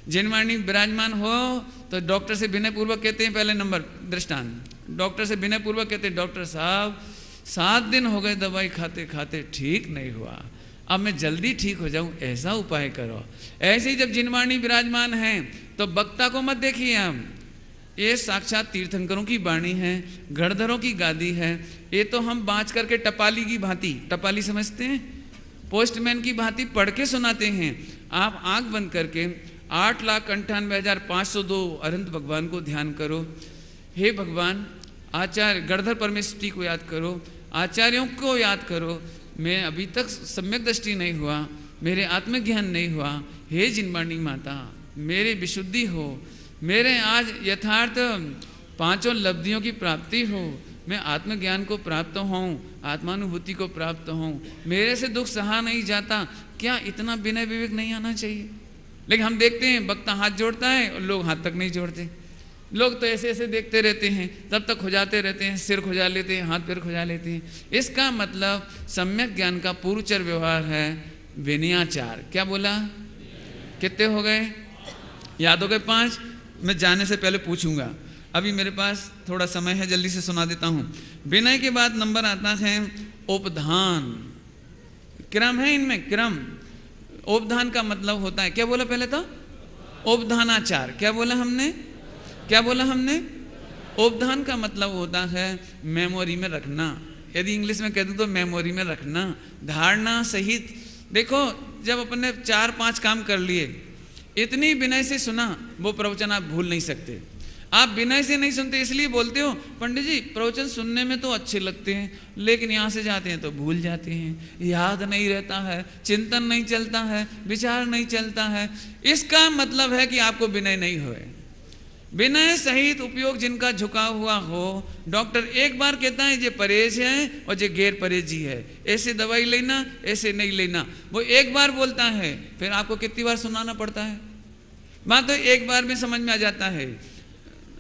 जिनवाणी विराजमान हो तो डॉक्टर से विनय पूर्वक कहते हैं, पहले नंबर दृष्टांत, डॉक्टर से विनय पूर्वक कहते हैं, डॉक्टर साहब 7 दिन हो गए दवाई खाते खाते ठीक नहीं हुआ, अब मैं जल्दी ठीक हो जाऊं, ऐसा उपाय करो। ऐसे ही जब जिनवाणी विराजमान है तो वक्ता को मत देखिए आप, ये साक्षात तीर्थंकरों की वाणी है, गणधरों की गादी है। ये तो हम बाँच करके टपाली की भांति, टपाली समझते हैं, पोस्टमैन की भांति पढ़ के सुनाते हैं। आप आंख बंद करके 8,98,502 अनंत भगवान को ध्यान करो। हे भगवान, आचार्य गणधर परमेश्वरी को याद करो, आचार्यों को याद करो। मैं अभी तक सम्यक दृष्टि नहीं हुआ, मेरे आत्मज्ञान नहीं हुआ। हे जिनवाणी माता, मेरी विशुद्धि हो, मेरे आज यथार्थ 5 लब्धियों की प्राप्ति हो, मैं आत्मज्ञान को प्राप्त हूँ, आत्मानुभूति को प्राप्त हूँ। मेरे से दुख सहा नहीं जाता, क्या इतना विनय विवेक नहीं आना चाहिए? लेकिन हम देखते हैं वक्ता हाथ जोड़ता है और लोग हाथ तक नहीं जोड़ते। लोग तो ऐसे ऐसे देखते रहते हैं, तब तक खुजाते रहते हैं, सिर खुजा लेते हैं, हाथ पैर खुजा लेते हैं। इसका मतलब सम्यक ज्ञान का पूर्वचर व्यवहार है विनयाचार। क्या बोला? कितने हो गए? याद हो गए? 5। मैं जाने से पहले पूछूंगा, अभी मेरे पास थोड़ा समय है, जल्दी से सुना देता हूं। विनय के बाद नंबर आता है उपधान। क्रम है इनमें, क्रम। उपधान का मतलब होता है, क्या बोला पहले तो? उपधानाचार। क्या बोला हमने? क्या बोला हमने? उपधान का मतलब होता है मेमोरी में रखना। यदि इंग्लिश में कह दूं तो मेमोरी में रखना, धारणा सहित। देखो, जब अपने 4-5 काम कर लिए, इतनी विनय से सुना, वो प्रवचन आप भूल नहीं सकते। आप विनय से नहीं सुनते, इसलिए बोलते हो पंडित जी प्रवचन सुनने में तो अच्छे लगते हैं, लेकिन यहाँ से जाते हैं तो भूल जाते हैं, याद नहीं रहता है, चिंतन नहीं चलता है, विचार नहीं चलता है। इसका मतलब है कि आपको विनय नहीं हुए। विनय सहित उपयोग जिनका झुका हुआ हो, डॉक्टर एक बार कहता है ये परहेज है और ये गैर परहेजी है, ऐसे दवाई लेना, ऐसे नहीं लेना। वो एक बार बोलता है, फिर आपको कितनी बार सुनाना पड़ता है? बात तो एक बार में समझ में आ जाता है।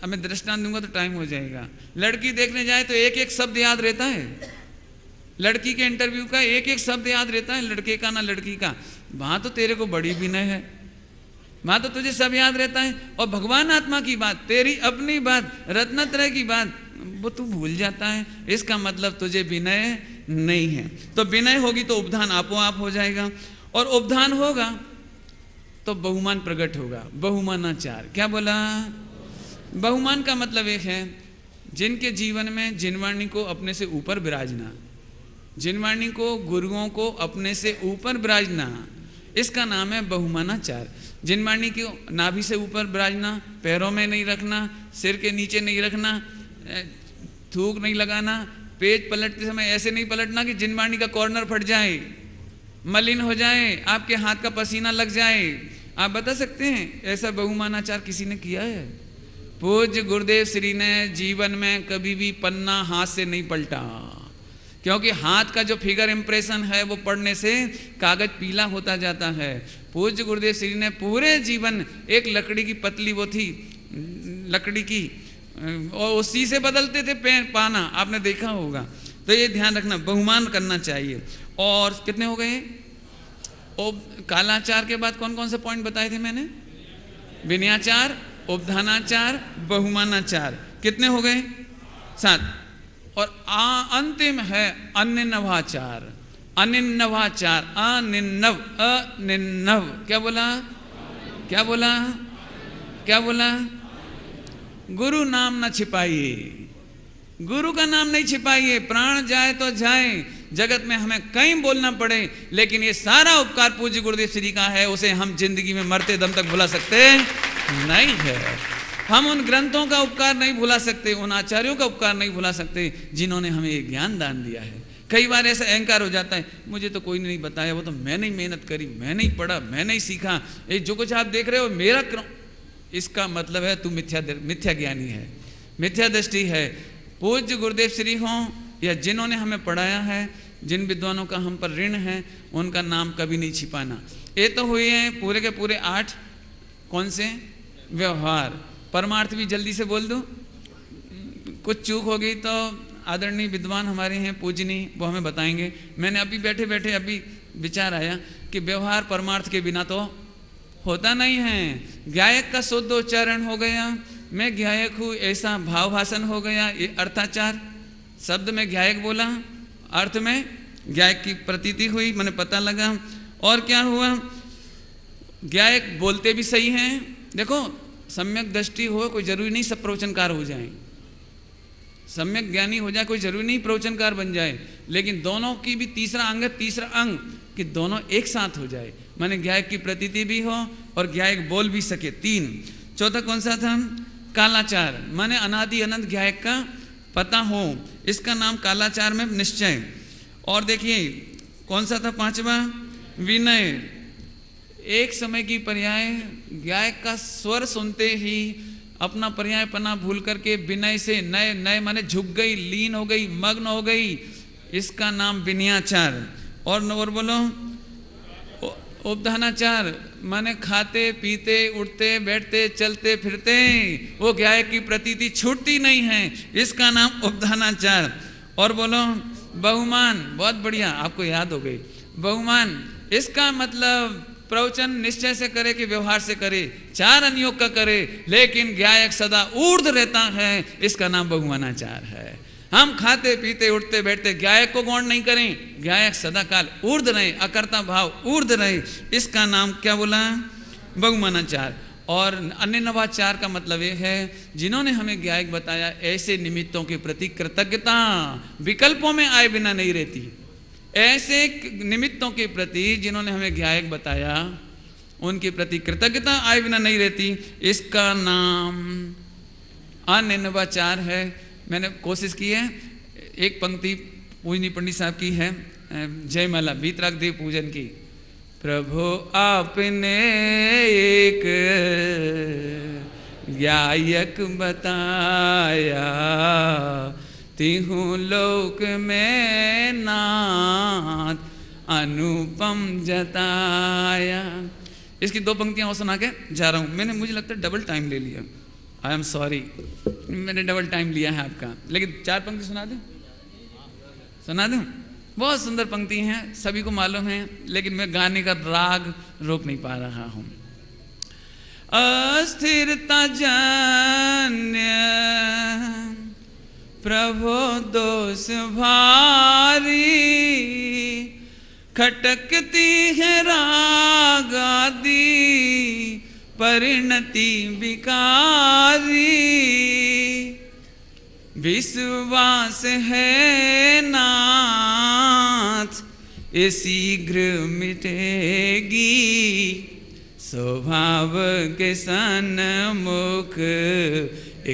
अब मैं दृष्टांत दूंगा तो टाइम हो जाएगा। लड़की देखने जाए तो एक एक शब्द याद रहता है, लड़की के इंटरव्यू का एक एक शब्द याद रहता है, लड़के का ना लड़की का। वहां तो तेरे को बड़ी विनय है, वहां तो तुझे सब याद रहता है। और भगवान आत्मा की बात, तेरी अपनी बात, रत्नत्रय की बात, वो तू भूल जाता है। इसका मतलब तुझे विनय नहीं है। तो विनय होगी तो उपधान आपो आप हो जाएगा, और उपधान होगा तो बहुमान प्रकट होगा, बहुमानाचार। क्या बोला? बहुमान का मतलब एक है जिनके जीवन में जिनवाणी को अपने से ऊपर विराजना, जिनवाणी को, गुरुओं को अपने से ऊपर विराजना, इसका नाम है बहुमानाचार। जिनवाणी को नाभि से ऊपर विराजना, पैरों में नहीं रखना, सिर के नीचे नहीं रखना, थूक नहीं लगाना, पेज पलटते समय ऐसे नहीं पलटना कि जिनवाणी का कॉर्नर फट जाए, मलिन हो जाए, आपके हाथ का पसीना लग जाए। आप बता सकते हैं ऐसा बहुमानाचार किसी ने किया है? पूज्य गुरुदेव श्री ने जीवन में कभी भी पन्ना हाथ से नहीं पलटा, क्योंकि हाथ का जो फिगर इंप्रेशन है वो पढ़ने से कागज पीला होता जाता है। पूज्य गुरुदेव श्री ने पूरे जीवन एक लकड़ी की पतली वो थी, लकड़ी की, और उसी से बदलते थे पाना, आपने देखा होगा। तो ये ध्यान रखना, बहुमान करना चाहिए। और कितने हो गए? कालाचार के बाद कौन कौन से पॉइंट बताए थे मैंने? विनयाचार, उपधानाचार, बहुमानाचार। कितने हो गए? 7। और अंतिम है अनिन्नवाचार। अनिन्नवाचार, अनिन्नव, अनिन्नव। क्या बोला? क्या बोला? क्या बोला? गुरु नाम न छिपाइए, गुरु का नाम नहीं छिपाइए। प्राण जाए तो जाए, जगत में हमें कहीं बोलना पड़े, लेकिन ये सारा उपकार पूज्य गुरुदेव श्री का है, उसे हम जिंदगी में मरते दम तक भुला सकते नहीं है। हम उन ग्रंथों का उपकार नहीं भुला सकते, उन आचार्यों का उपकार नहीं भुला सकते जिन्होंने हमें ये ज्ञान दान दिया है। कई बार ऐसा अहंकार हो जाता है, मुझे तो कोई नहीं बताया, वो तो मैंने ही मेहनत करी, मैंने ही पढ़ा, मैंने ही सीखा, ये जो कुछ आप देख रहे हो मेरा क्यों। इसका मतलब है तू मिथ्या ज्ञानी है, मिथ्या दृष्टि है। पूज्य गुरुदेव श्री हों या जिन्होंने हमें पढ़ाया है, जिन विद्वानों का हम पर ऋण है, उनका नाम कभी नहीं छिपाना। ये तो हुए हैं पूरे के पूरे 8 कौन से व्यवहार। परमार्थ भी जल्दी से बोल दूं, कुछ चूक हो गई तो आदरणीय विद्वान हमारे हैं पूजनीय, वो हमें बताएंगे। मैंने अभी बैठे बैठे अभी विचार आया कि व्यवहार परमार्थ के बिना तो होता नहीं है। गायक का शुद्ध उच्चारण हो गया, मैं गायक हूँ ऐसा भाव भाषण हो गया, ये अर्थाचार। शब्द में गायक बोला, अर्थ में गायक की प्रतीति हुई, मैंने पता लगा। और क्या हुआ, गायक बोलते भी सही हैं। देखो सम्यक दृष्टि हो, कोई जरूरी नहीं सब प्रवचनकार हो जाए, सम्यक ज्ञानी हो जाए कोई जरूरी नहीं प्रवचनकार बन जाए, लेकिन दोनों की भी तीसरा अंग है, तीसरा अंग कि दोनों एक साथ हो जाए, माने गायक की प्रतीति भी हो और गायक बोल भी सके। 3। चौथा कौन सा था, कालाचार, माने अनादि अनंत गायक का पता हो, इसका नाम कालाचार में निश्चय। और देखिए कौन सा था 5वां, विनय। एक समय की पर्याय गायक का स्वर सुनते ही अपना पर्याय पना भूल करके विनय से नए नए माने झुक गई, लीन हो गई, मग्न हो गई, इसका नाम विनयाचार। और बोलो उपधानाचार, माने खाते पीते उठते बैठते चलते फिरते वो गायक की प्रतीति छूटती नहीं है, इसका नाम उपधानाचार। और बोलो बहुमान, बहुत बढ़िया आपको याद हो गई, बहुमान इसका मतलब प्रवचन निश्चय से करे कि व्यवहार से करे, 4 अनियोग का करे, लेकिन गायक सदा ऊर्ध्व रहता है, इसका नाम बहुमानाचार है। हम खाते पीते उठते बैठते गायक को गौण नहीं करें, गायक सदा काल ऊर्ध्व रहे, अकर्ता भाव ऊर्ध्व रहे, इसका नाम क्या बोला, बहुमानाचार। और अन्य नवाचार का मतलब ये है जिन्होंने हमें गायक बताया ऐसे निमित्तों के प्रति कृतज्ञता विकल्पों में आए बिना नहीं रहती, ऐसे निमित्तों के प्रति जिन्होंने हमें गायक बताया उनके प्रति कृतज्ञता आए बिना नहीं रहती, इसका नाम अनिर्वाचार है। मैंने कोशिश की है, एक पंक्ति पूजनीय पंडित साहब की है, जयमाला वीतराग देव पूजन की, प्रभु आपने एक गायक बताया, तिहु लोक में नाथ अनुपम जताया। इसकी 2 पंक्तियां और सुना के जा रहा हूं। मैंने, मुझे लगता है डबल टाइम ले लिया, आई एम सॉरी, मैंने डबल टाइम लिया है आपका, लेकिन 4 पंक्ति सुना दूं, सुना दूं। बहुत सुंदर पंक्ति हैं, सभी को मालूम है, लेकिन मैं गाने का राग रोक नहीं पा रहा हूं। अस्थिरता जन्य प्रभो दोष भारी, खटकती है राग आदि परिणति विकारी, विश्वास है नाथ ये शीघ्र मिटेगी, स्वभाव के सन्मुख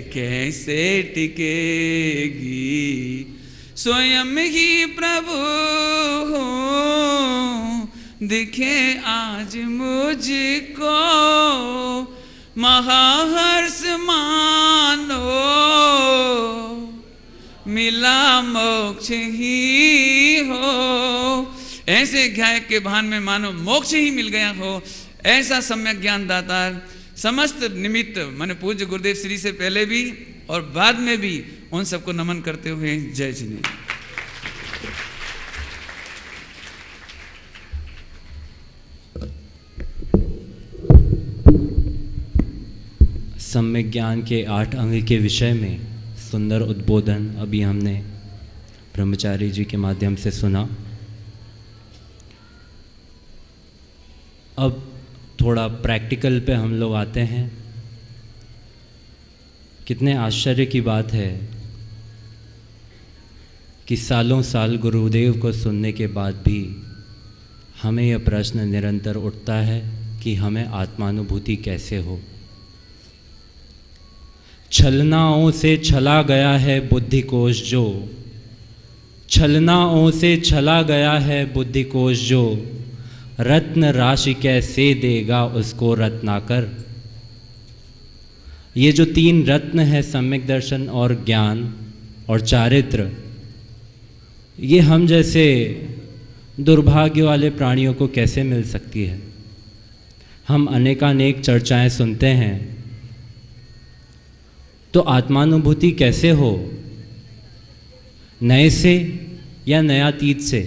कैसे टिकेगी, स्वयं ही प्रभु दिखे आज मुझको, महाहर्ष मानो मिला मोक्ष ही हो। ऐसे गायक के भान में मानो मोक्ष ही मिल गया हो, ऐसा सम्यक ज्ञान दातार समस्त निमित्त माने पूज्य गुरुदेव श्री से पहले भी और बाद में भी उन सबको नमन करते हुए जय जिने। सम्यक ज्ञान के 8 अंग के विषय में सुंदर उद्बोधन अभी हमने ब्रह्मचारी जी के माध्यम से सुना। अब थोड़ा प्रैक्टिकल पे हम लोग आते हैं। कितने आश्चर्य की बात है कि सालों साल गुरुदेव को सुनने के बाद भी हमें यह प्रश्न निरंतर उठता है कि हमें आत्मानुभूति कैसे हो। छलनाओं से छला गया है बुद्धिकोश जो, छलनाओं से छला गया है बुद्धिकोश जो, रत्न राशि कैसे देगा उसको रत्नाकर। ये जो तीन रत्न है, सम्यक दर्शन और ज्ञान और चारित्र, ये हम जैसे दुर्भाग्य वाले प्राणियों को कैसे मिल सकती है। हम अनेकानेक चर्चाएं सुनते हैं, तो आत्मानुभूति कैसे हो, नए से या नयातीत से।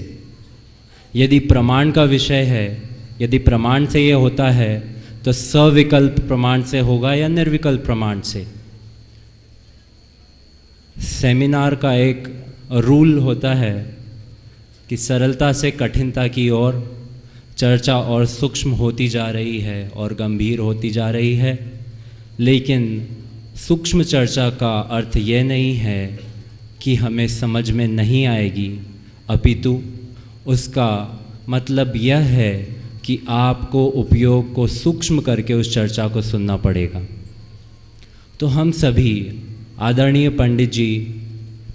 यदि प्रमाण का विषय है, यदि प्रमाण से ये होता है तो सविकल्प प्रमाण से होगा या निर्विकल्प प्रमाण से। सेमिनार का एक रूल होता है कि सरलता से कठिनता की ओर चर्चा और सूक्ष्म होती जा रही है और गंभीर होती जा रही है, लेकिन सूक्ष्म चर्चा का अर्थ ये नहीं है कि हमें समझ में नहीं आएगी, अपितु उसका मतलब यह है कि आपको उपयोग को सूक्ष्म करके उस चर्चा को सुनना पड़ेगा। तो हम सभी आदरणीय पंडित जी,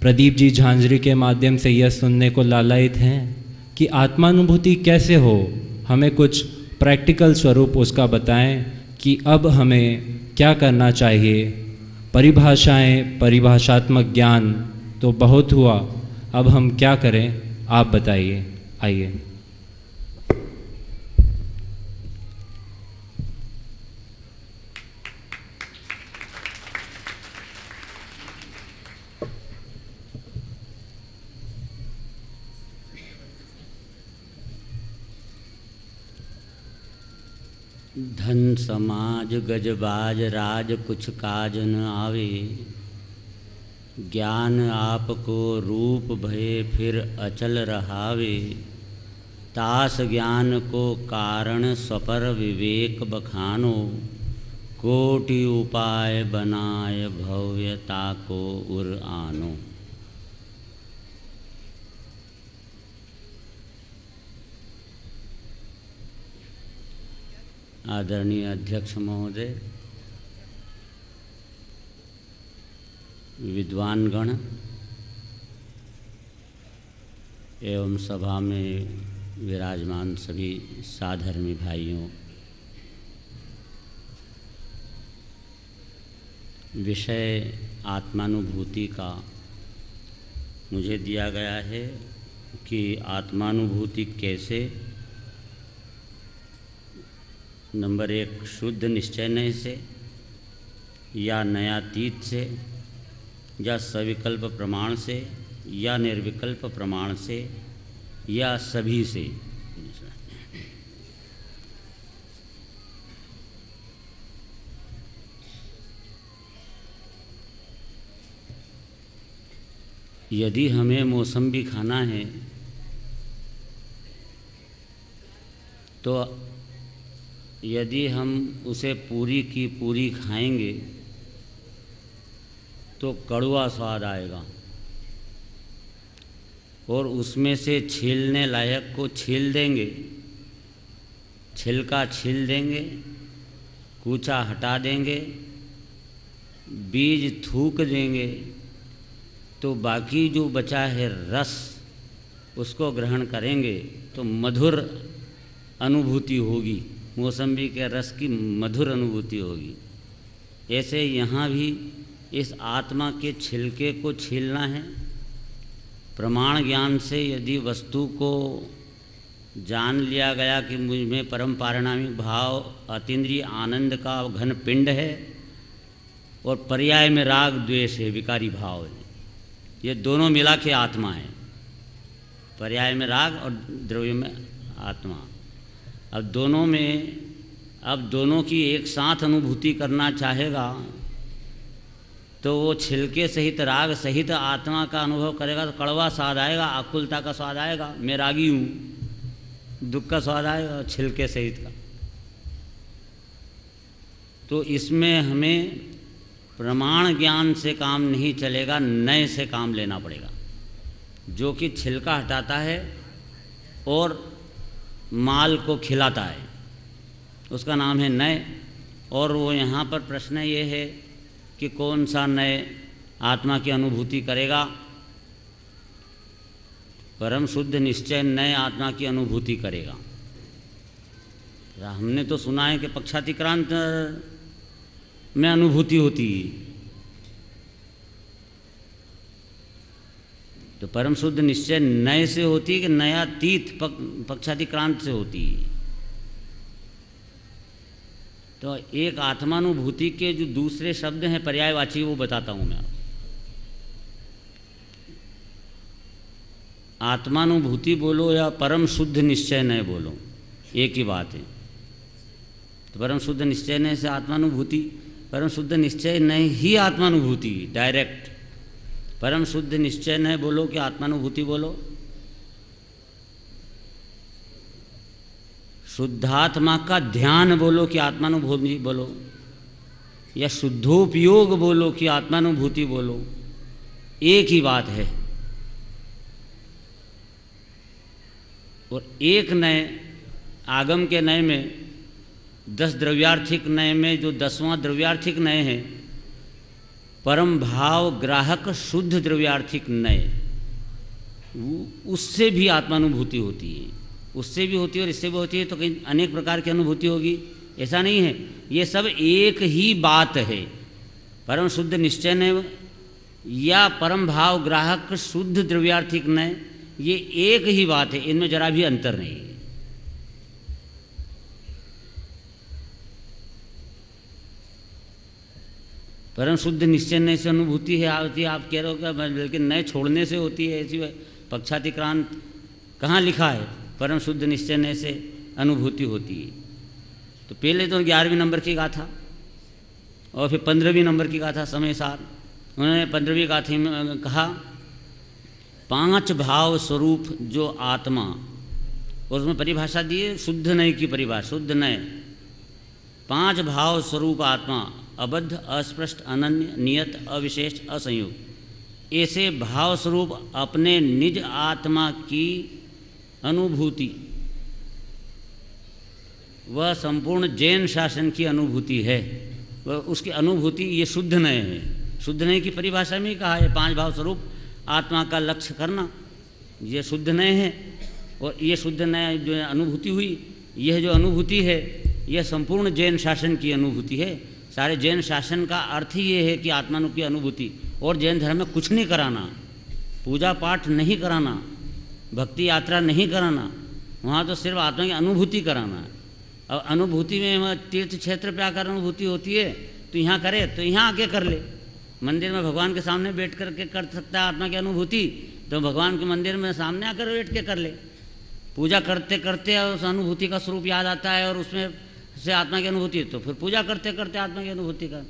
प्रदीप जी झांझरी के माध्यम से यह सुनने को लालायित हैं कि आत्मानुभूति कैसे हो। हमें कुछ प्रैक्टिकल स्वरूप उसका बताएं कि अब हमें क्या करना चाहिए। परिभाषाएं, परिभाषात्मक ज्ञान तो बहुत हुआ, अब हम क्या करें, आप बताइए। आइए। धन समाज गजबाज राज कुछ काज न आवे, ज्ञान आपको रूप भये फिर अचल रहावे। तास ज्ञान को कारण स्वपर विवेक बखानो, कोटि उपाय बनाय भव्यता को उर आनो। आदरणीय अध्यक्ष महोदय, विद्वानगण एवं सभा में विराजमान सभी साधर्मी भाइयों, विषय आत्मानुभूति का मुझे दिया गया है कि आत्मानुभूति कैसे। नंबर 1, शुद्ध निश्चय से या नयातीत से या सविकल्प प्रमाण से या निर्विकल्प प्रमाण से या सभी से। यदि हमें मौसम्बी खाना है तो यदि हम उसे पूरी की पूरी खाएंगे तो कड़वा स्वाद आएगा, और उसमें से छीलने लायक को छील देंगे, छिलका छील देंगे, कूचा हटा देंगे, बीज थूक देंगे, तो बाकी जो बचा है रस उसको ग्रहण करेंगे तो मधुर अनुभूति होगी, मौसम्बी के रस की मधुर अनुभूति होगी। ऐसे यहाँ भी इस आत्मा के छिलके को छीलना है। प्रमाण ज्ञान से यदि वस्तु को जान लिया गया कि मुझ में परम पारिणामिक भाव अतीन्द्रिय आनंद का घन पिंड है और पर्याय में राग द्वेष है, विकारी भाव है, ये दोनों मिला के आत्मा है। पर्याय में राग और द्रव्य में आत्मा। अब दोनों की एक साथ अनुभूति करना चाहेगा तो वो छिलके सहित राग सहित आत्मा का अनुभव करेगा तो कड़वा स्वाद आएगा, आकुलता का स्वाद आएगा, मैं रागी हूँ, दुख का स्वाद आएगा छिलके सहित का। तो इसमें हमें प्रमाण ज्ञान से काम नहीं चलेगा, नए से काम लेना पड़ेगा, जो कि छिलका हटाता है और माल को खिलाता है, उसका नाम है नए। और वो यहाँ पर प्रश्न ये है कि कौन सा नए आत्मा की अनुभूति करेगा। परम शुद्ध निश्चय नए आत्मा की अनुभूति करेगा। हमने तो सुना है कि पक्षातिक्रांत में अनुभूति होती है, तो परम शुद्ध निश्चय नए से होती है कि नया तीत पक्षातिक्रांत से होती है। तो एक आत्मानुभूति के जो दूसरे शब्द हैं पर्यायवाची, वो बताता हूं मैं। आत्मानुभूति बोलो या परम शुद्ध निश्चय नए बोलो, एक ही बात है। तो परम शुद्ध निश्चय नए से आत्मानुभूति, परम शुद्ध निश्चय नए ही आत्मानुभूति डायरेक्ट। परम शुद्ध निश्चय नए बोलो कि आत्मानुभूति बोलो। शुद्धात्मा का ध्यान बोलो कि आत्मानुभूति बोलो, या शुद्धोपयोग बोलो कि आत्मानुभूति बोलो, एक ही बात है। और एक नए आगम के नए में 10 द्रव्यार्थिक नए में जो 10वां द्रव्यार्थिक नए है, परम भाव ग्राहक शुद्ध द्रव्यार्थिक नए, उससे भी आत्मानुभूति होती है। उससे भी होती है और इससे भी होती है, तो कहीं अनेक प्रकार की अनुभूति होगी, ऐसा नहीं है। ये सब एक ही बात है। परम शुद्ध निश्चय नए या परम भाव ग्राहक शुद्ध द्रव्यार्थिक नए, ये एक ही बात है, इनमें जरा भी अंतर नहीं है। परम शुद्ध निश्चय नए से अनुभूति है आती है, आप कह रहे हो क्या, बल्कि नए छोड़ने से होती है, ऐसी पक्षातिक्रांत कहाँ लिखा है? परम शुद्ध निश्चय नए से अनुभूति होती है। तो पहले तो 11वें नंबर की गाथा और फिर 15वें नंबर की गाथा समय सार। उन्होंने 15वीं गाथा में कहा 5 भाव स्वरूप जो आत्मा, और उसमें परिभाषा दी है शुद्ध नए की परिभाषा। शुद्ध नए 5 भाव स्वरूप आत्मा, अबद्ध, अस्पृष्ट, अनन्य, नियत, अविशेष, असंयुक्त, ऐसे भाव स्वरूप अपने निज आत्मा की अनुभूति वह संपूर्ण जैन शासन की अनुभूति है। वह उसकी अनुभूति ये शुद्ध नए है। शुद्ध नए की परिभाषा में ही कहा है 5 भाव स्वरूप आत्मा का लक्ष्य करना, ये शुद्ध नए है। और ये शुद्ध नए जो अनुभूति हुई, यह जो अनुभूति है यह संपूर्ण जैन शासन की अनुभूति है। सारे जैन शासन का अर्थ ही ये है कि आत्मा की अनुभूति। और जैन धर्म में कुछ नहीं कराना, पूजा पाठ नहीं कराना, भक्ति यात्रा नहीं कराना, वहाँ तो सिर्फ आत्मा की अनुभूति कराना है। अब अनुभूति में तीर्थ क्षेत्र पे आकर अनुभूति होती है, तो यहाँ करे तो यहाँ आके कर ले। मंदिर में भगवान के सामने बैठ करके कर सकता है आत्मा की अनुभूति, तो भगवान के मंदिर में सामने आकर बैठ के कर ले। पूजा करते करते उस अनुभूति का स्वरूप याद आता है और उसमें से आत्मा की अनुभूति, तो फिर पूजा करते करते आत्मा की अनुभूति का।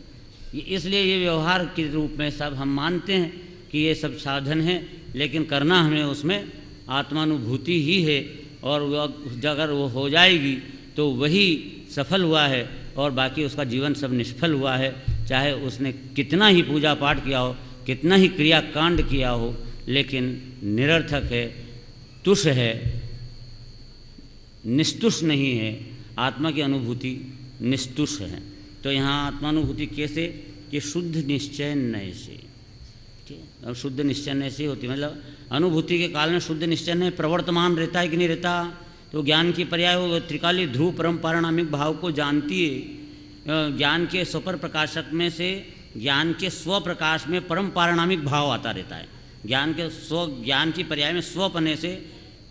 इसलिए ये व्यवहार के रूप में सब हम मानते हैं कि ये सब साधन है, लेकिन करना हमें उसमें आत्मानुभूति ही है। और अगर वो हो जाएगी तो वही सफल हुआ है, और बाकी उसका जीवन सब निष्फल हुआ है। चाहे उसने कितना ही पूजा पाठ किया हो, कितना ही क्रियाकांड किया हो, लेकिन निरर्थक है, तुष है, निस्तुष नहीं है। आत्मा की अनुभूति निस्तुष है। तो यहाँ आत्मानुभूति कैसे? कि शुद्ध निश्चय नए से। ठीक है, अब शुद्ध निश्चय नए से होती, मतलब अनुभूति के काल में शुद्ध निश्चय नए प्रवर्तमान रहता है कि नहीं रहता। तो ज्ञान की पर्याय हो त्रिकाली ध्रुव परम पारणामिक भाव को जानती है। ज्ञान के स्वपर प्रकाशक में से ज्ञान के स्व प्रकाश में परम पारणामिक भाव आता रहता है। ज्ञान की पर्याय में स्वपने से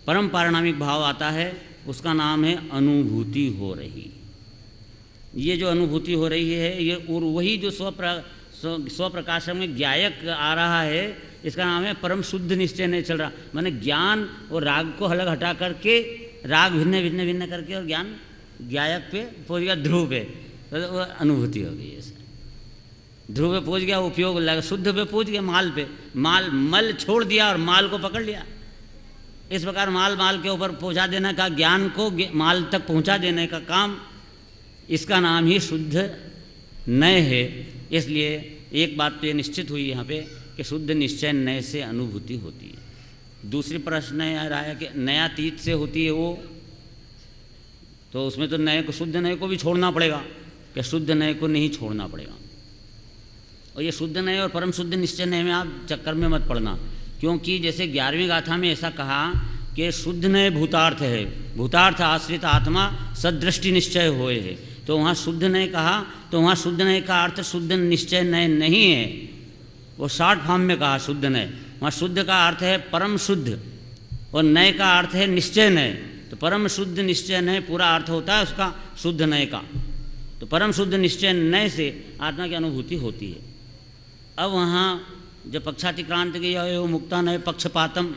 परम पारणामिक भाव आता है, उसका नाम है अनुभूति हो रही। ये जो अनुभूति हो रही है ये, और वही जो स्वप्रकाशक में ज्ञायक आ रहा है, इसका नाम है परम शुद्ध निश्चय नहीं चल रहा। माने ज्ञान और राग को अलग हटा करके, राग भिन्न भिन्न भिन्न करके, और ज्ञान ज्ञायक पे पहुँच गया, ध्रुव पे, तो वो अनुभूति हो गई। ऐसे ध्रुव पे पहुँच गया, उपयोग लगा, शुद्ध पे पहुँच गया, माल पे, मल छोड़ दिया और माल को पकड़ लिया। इस प्रकार माल के ऊपर पहुँचा देने का, ज्ञान को माल तक पहुँचा देने का काम, इसका नाम ही शुद्ध नए है। इसलिए एक बात तो ये निश्चित हुई यहाँ पे कि शुद्ध निश्चय नए से अनुभूति होती है। दूसरी प्रश्न आ रहा है कि नया तीत से होती है वो, तो उसमें तो नए को, शुद्ध नए को भी छोड़ना पड़ेगा, कि शुद्ध नए को नहीं छोड़ना पड़ेगा। और ये शुद्ध नए और परम शुद्ध निश्चय नए में आप चक्कर में मत पड़ना, क्योंकि जैसे 11वीं गाथा में ऐसा कहा कि शुद्ध नए भूतार्थ है, भूतार्थ आश्रित आत्मा सदृष्टि निश्चय होए है, तो वहाँ शुद्ध नए कहा, तो वहाँ शुद्ध नए का अर्थ शुद्ध निश्चय नए नहीं है, वो शॉर्ट फॉर्म में कहा शुद्ध नए। वहाँ शुद्ध का अर्थ है परम शुद्ध और नए का अर्थ है निश्चय नए। तो परम शुद्ध निश्चय नए पूरा अर्थ होता है उसका शुद्ध नए का। तो परम शुद्ध निश्चय नए से आत्मा की अनुभूति होती है। अब वहाँ जब पक्षातिक्रांत की मुक्ता नए पक्षपातम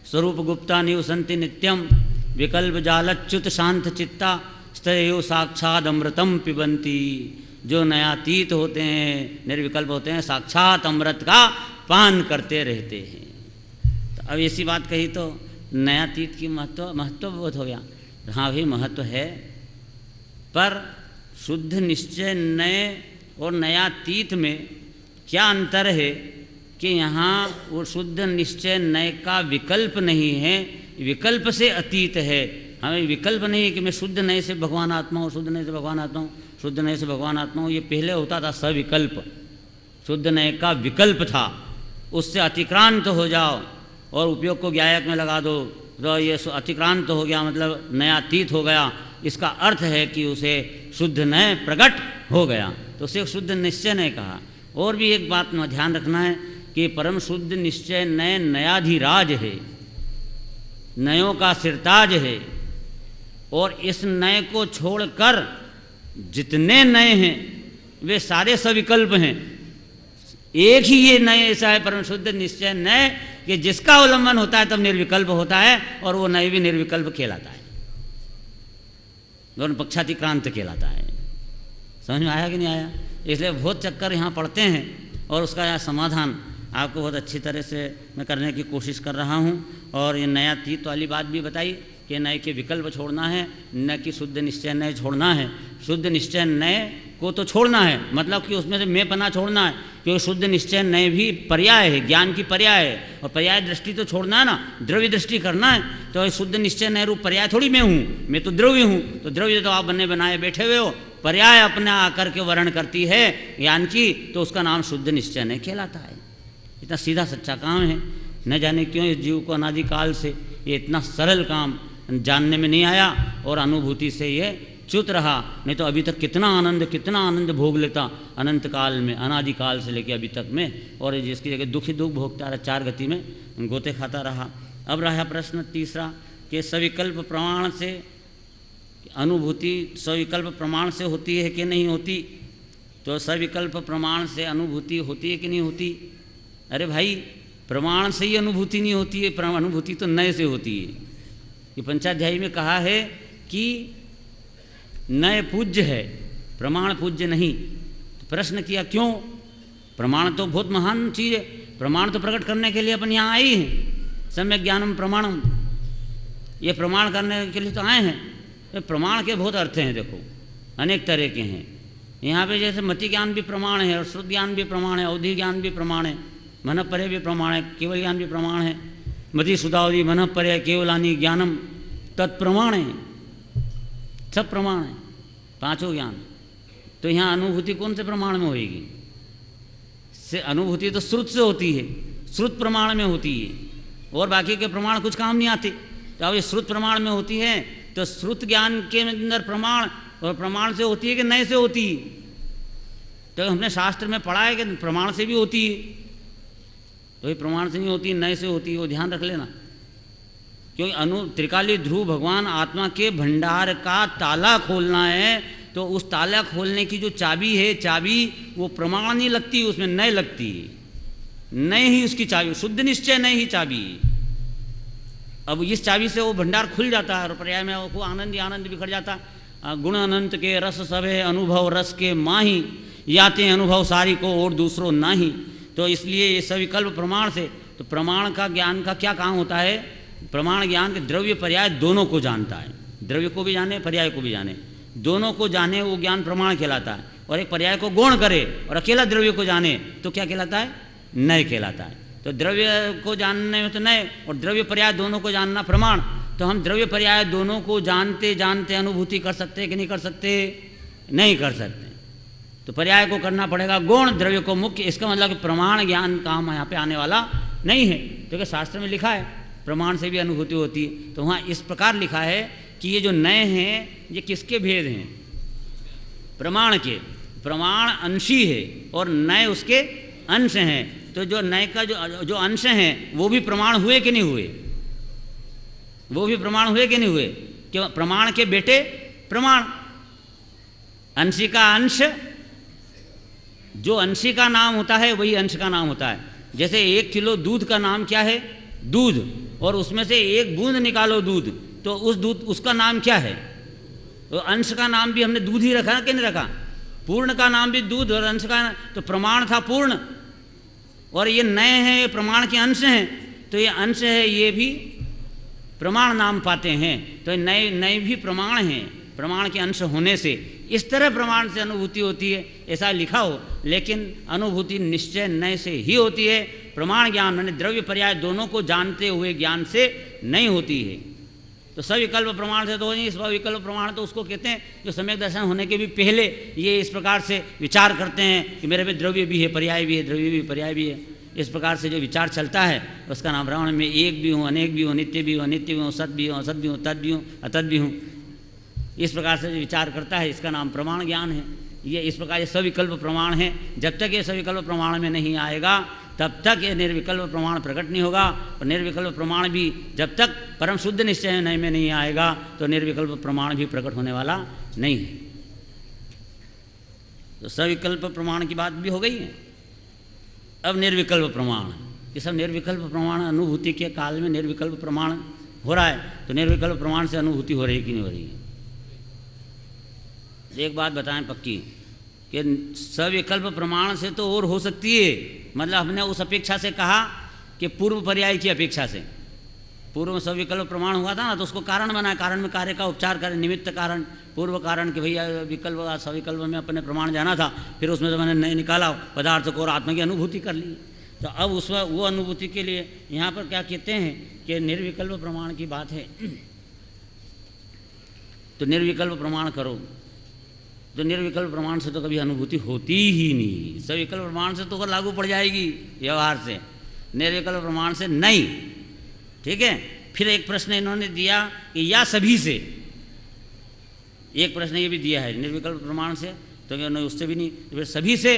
स्वरूप गुप्ता निवसंति नित्यम विकल्प जालच्युत शांत चित्ता स्तयो साक्षात अमृतम पिबंती। जो नयातीत होते हैं, निर्विकल्प होते हैं, साक्षात अमृत का पान करते रहते हैं। तो अब ऐसी बात कही तो नयातीत की महत्व बहुत हो गया। हाँ भी महत्व है, पर शुद्ध निश्चय नए और नयातीत में क्या अंतर है कि यहाँ वो शुद्ध निश्चय नए का विकल्प नहीं है, विकल्प से अतीत है। हमें विकल्प नहीं है कि मैं शुद्ध नए से भगवान आत्मा हूँ, शुद्ध नए से भगवान आत्मा हूँ, शुद्ध नए से भगवान आत्मा हूँ। ये पहले होता था सविकल्प, शुद्ध नए का विकल्प था, उससे अतिक्रांत हो जाओ और उपयोग को ज्ञायक में लगा दो तो ये अतिक्रांत हो गया, मतलब नयातीत हो गया। इसका अर्थ है कि उसे शुद्ध नए प्रकट हो गया, तो उसे शुद्ध निश्चय नए कहा। और भी एक बात में ध्यान रखना है कि परम शुद्ध निश्चय नए नयाधिराज है, नयों का सिरताज है, और इस नए को छोड़कर जितने नए हैं वे सारे सविकल्प हैं। एक ही ये नए ऐसा है परम शुद्ध निश्चय नए कि जिसका अवलंबन होता है तब निर्विकल्प होता है, और वो नए भी निर्विकल्प कहलाता है, दोनों पक्षातिक्रांत कहलाता है। समझ में आया कि नहीं आया? इसलिए बहुत चक्कर यहाँ पढ़ते हैं और उसका यह समाधान आपको बहुत अच्छी तरह से मैं करने की कोशिश कर रहा हूँ। और ये नयातीत वाली बात भी बताई कि नए के विकल्प छोड़ना है, न कि शुद्ध निश्चय नए छोड़ना है। शुद्ध निश्चय नए को तो छोड़ना है, मतलब कि उसमें से मैं पना छोड़ना है, क्योंकि शुद्ध निश्चय नए भी पर्याय है, ज्ञान की पर्याय है, और पर्याय दृष्टि तो छोड़ना है ना, द्रव्य दृष्टि करना है। तो शुद्ध निश्चय नए रूप पर्याय थोड़ी मैं हूँ, मैं तो द्रव्य हूँ। तो द्रव्य तो आप बने बनाए बैठे हुए हो, पर्याय अपने आकर के वर्ण करती है ज्ञान की, तो उसका नाम शुद्ध निश्चय नए कहलाता है। इतना सीधा सच्चा काम है, न जाने क्यों इस जीव को अनादिकाल से ये इतना सरल काम जानने में नहीं आया और अनुभूति से ये च्युत रहा। नहीं तो अभी तक कितना आनंद भोग लेता अनंत काल में, अनादिकाल से लेके अभी तक में, और जिसकी जगह दुख ही दुख भोगता रहा, 4 गति में गोते खाता रहा। अब रहा प्रश्न तीसरा कि सविकल्प प्रमाण से अनुभूति सविकल्प प्रमाण से होती है कि नहीं होती? तो सविकल्प प्रमाण से अनुभूति होती है कि नहीं होती? अरे भाई, प्रमाण से ही अनुभूति नहीं होती है, अनुभूति तो नए से होती है। ये पंचाध्यायी में कहा है कि नए पूज्य है, प्रमाण पूज्य नहीं। तो प्रश्न किया क्यों? प्रमाण तो बहुत महान चीज़ है, प्रमाण तो प्रकट करने के लिए अपन यहाँ आए हैं। सम्यक ज्ञानम प्रमाणम, ये प्रमाण करने के लिए तो आए हैं। तो प्रमाण के बहुत अर्थ हैं, देखो अनेक तरह के हैं। यहाँ पे जैसे मति ज्ञान भी प्रमाण है, और श्रुत ज्ञान भी प्रमाण है, अवधि ज्ञान भी प्रमाण है, मन परे भी प्रमाण है, केवल ज्ञान भी प्रमाण है। मति सुधावधि मन परे केवलानी ज्ञानम तत्प्रमाण है, सब प्रमाण है, 5 ज्ञान। तो यहाँ अनुभूति कौन से प्रमाण में होगी? से अनुभूति तो श्रुत से होती है, श्रुत प्रमाण में होती है, और बाकी के प्रमाण कुछ काम नहीं आते। तो अब ये श्रुत प्रमाण में होती है, तो श्रुत ज्ञान के अंदर प्रमाण, और प्रमाण से होती है कि नए से होती है? तो हमने शास्त्र में पढ़ा है कि प्रमाण से भी होती है, तो ये प्रमाण से नहीं होती, नए से होती है, वो ध्यान रख लेना। क्योंकि त्रिकाली ध्रुव भगवान आत्मा के भंडार का ताला खोलना है, तो उस ताला खोलने की जो चाबी है, चाबी वो प्रमाण नहीं लगती, उसमें नए लगती है, नए ही उसकी चाबी, शुद्ध निश्चय नए ही चाबी। अब इस चाबी से वो भंडार खुल जाता है, और पर्याय में वो आनंद ही आनंद बिखर जाता। गुण अनंत के रस सभे अनुभव रस के माही, याते अनुभव सारी को और दूसरों नाही। तो इसलिए ये सविकल्प प्रमाण से, तो प्रमाण का ज्ञान का क्या काम होता है? प्रमाण ज्ञान के द्रव्य पर्याय दोनों को जानता है, द्रव्य को भी जाने, पर्याय को भी जाने, दोनों को जाने, वो ज्ञान प्रमाण कहलाता है। और एक पर्याय को गौण करे और अकेला द्रव्य को जाने तो क्या कहलाता है? नए कहलाता है। तो द्रव्य को जानने में तो नए, और द्रव्य पर्याय दोनों को जानना प्रमाण। तो हम द्रव्य पर्याय दोनों को जानते जानते अनुभूति कर सकते कि नहीं कर सकते? नहीं कर सकते। तो पर्याय को करना पड़ेगा गौण द्रव्य को मुख्य। इसका मतलब कि प्रमाण ज्ञान काम यहाँ पे आने वाला नहीं है, क्योंकि शास्त्र में लिखा है प्रमाण से भी अनुभूति होती है। तो वहाँ इस प्रकार लिखा है कि ये जो नए हैं ये किसके भेद हैं? प्रमाण के। प्रमाण अंशी है और नए उसके अंश हैं। तो जो नए का जो अंश हैं वो भी प्रमाण हुए कि नहीं हुए? वो भी प्रमाण हुए कि नहीं हुए? क्यों? प्रमाण के बेटे प्रमाण। अंशी का अंश, जो अंशी का नाम होता है वही अंश का नाम होता है। जैसे 1 किलो दूध का नाम क्या है? दूध। और उसमें से 1 बूंद निकालो दूध, तो उस दूध उसका नाम क्या है? तो अंश का नाम भी हमने दूध ही रखा कि नहीं रखा? पूर्ण का नाम भी दूध और अंश का, तो प्रमाण था पूर्ण, और ये नए हैं, ये प्रमाण के अंश हैं। तो ये अंश है, ये भी प्रमाण नाम पाते हैं। तो नए नए भी प्रमाण हैं, प्रमाण के अंश होने से इस तरह प्रमाण से अनुभूति होती है, ऐसा लिखा हो। लेकिन अनुभूति निश्चय नए से ही होती है। प्रमाण ज्ञान माने द्रव्य पर्याय दोनों को जानते हुए ज्ञान से नहीं होती है। तो सविकल्प प्रमाण से तो हो नहीं। स्वविकल्प प्रमाण तो उसको कहते हैं जो सम्यक दर्शन होने के भी पहले ये इस प्रकार से विचार करते हैं कि मेरे में द्रव्य भी है, पर्याय भी है, द्रव्य भी पर्याय भी है। इस प्रकार से जो विचार चलता है उसका नाम ब्राह्मण में एक भी हूँ, अनेक भी हूँ, नित्य भी हूँ, अनित्य भी हूँ, सत भी हूँ, असत भी हूँ, तद भी हूँ, अतद भी हूँ। इस प्रकार से जो विचार करता है इसका नाम प्रमाण ज्ञान है। ये इस प्रकार ये सविकल्प प्रमाण है। जब तक ये सविकल्प प्रमाण में नहीं आएगा तब तक ये निर्विकल्प प्रमाण प्रकट नहीं होगा। और निर्विकल्प प्रमाण भी जब तक परम शुद्ध निश्चय में नहीं आएगा तो निर्विकल्प प्रमाण भी प्रकट होने वाला नहीं है। तो सविकल्प प्रमाण की बात भी हो गई है। अब निर्विकल्प प्रमाण, ये सब निर्विकल्प प्रमाण अनुभूति के काल में निर्विकल्प प्रमाण हो रहा है। तो निर्विकल्प प्रमाण से अनुभूति हो रही है कि नहीं हो रही है? एक बात बताएं पक्की कि सविकल्प प्रमाण से तो और हो सकती है। मतलब हमने उस अपेक्षा से कहा कि पूर्व पर्याय की अपेक्षा से। पूर्व में सविकल्प प्रमाण हुआ था ना, तो उसको कारण बनाया, कारण में कार्य का उपचार करें, निमित्त कारण, पूर्व कारण कि भैया विकल्प सविकल्प में अपने प्रमाण जाना था, फिर उसमें से मैंने नहीं निकाला पदार्थ को और आत्मा की अनुभूति कर ली। तो अब उसमें वो अनुभूति के लिए यहाँ पर क्या कहते हैं कि निर्विकल्प प्रमाण की बात है। तो निर्विकल्प प्रमाण करो, तो निर्विकल्प प्रमाण से तो कभी अनुभूति होती ही नहीं। सविकल्प प्रमाण से तो अगर लागू पड़ जाएगी व्यवहार से, निर्विकल्प प्रमाण से नहीं। ठीक है। फिर एक प्रश्न इन्होंने दिया कि या सभी से, एक प्रश्न ये भी दिया है निर्विकल्प प्रमाण से, तो क्या नहीं उससे भी नहीं, तो फिर सभी से,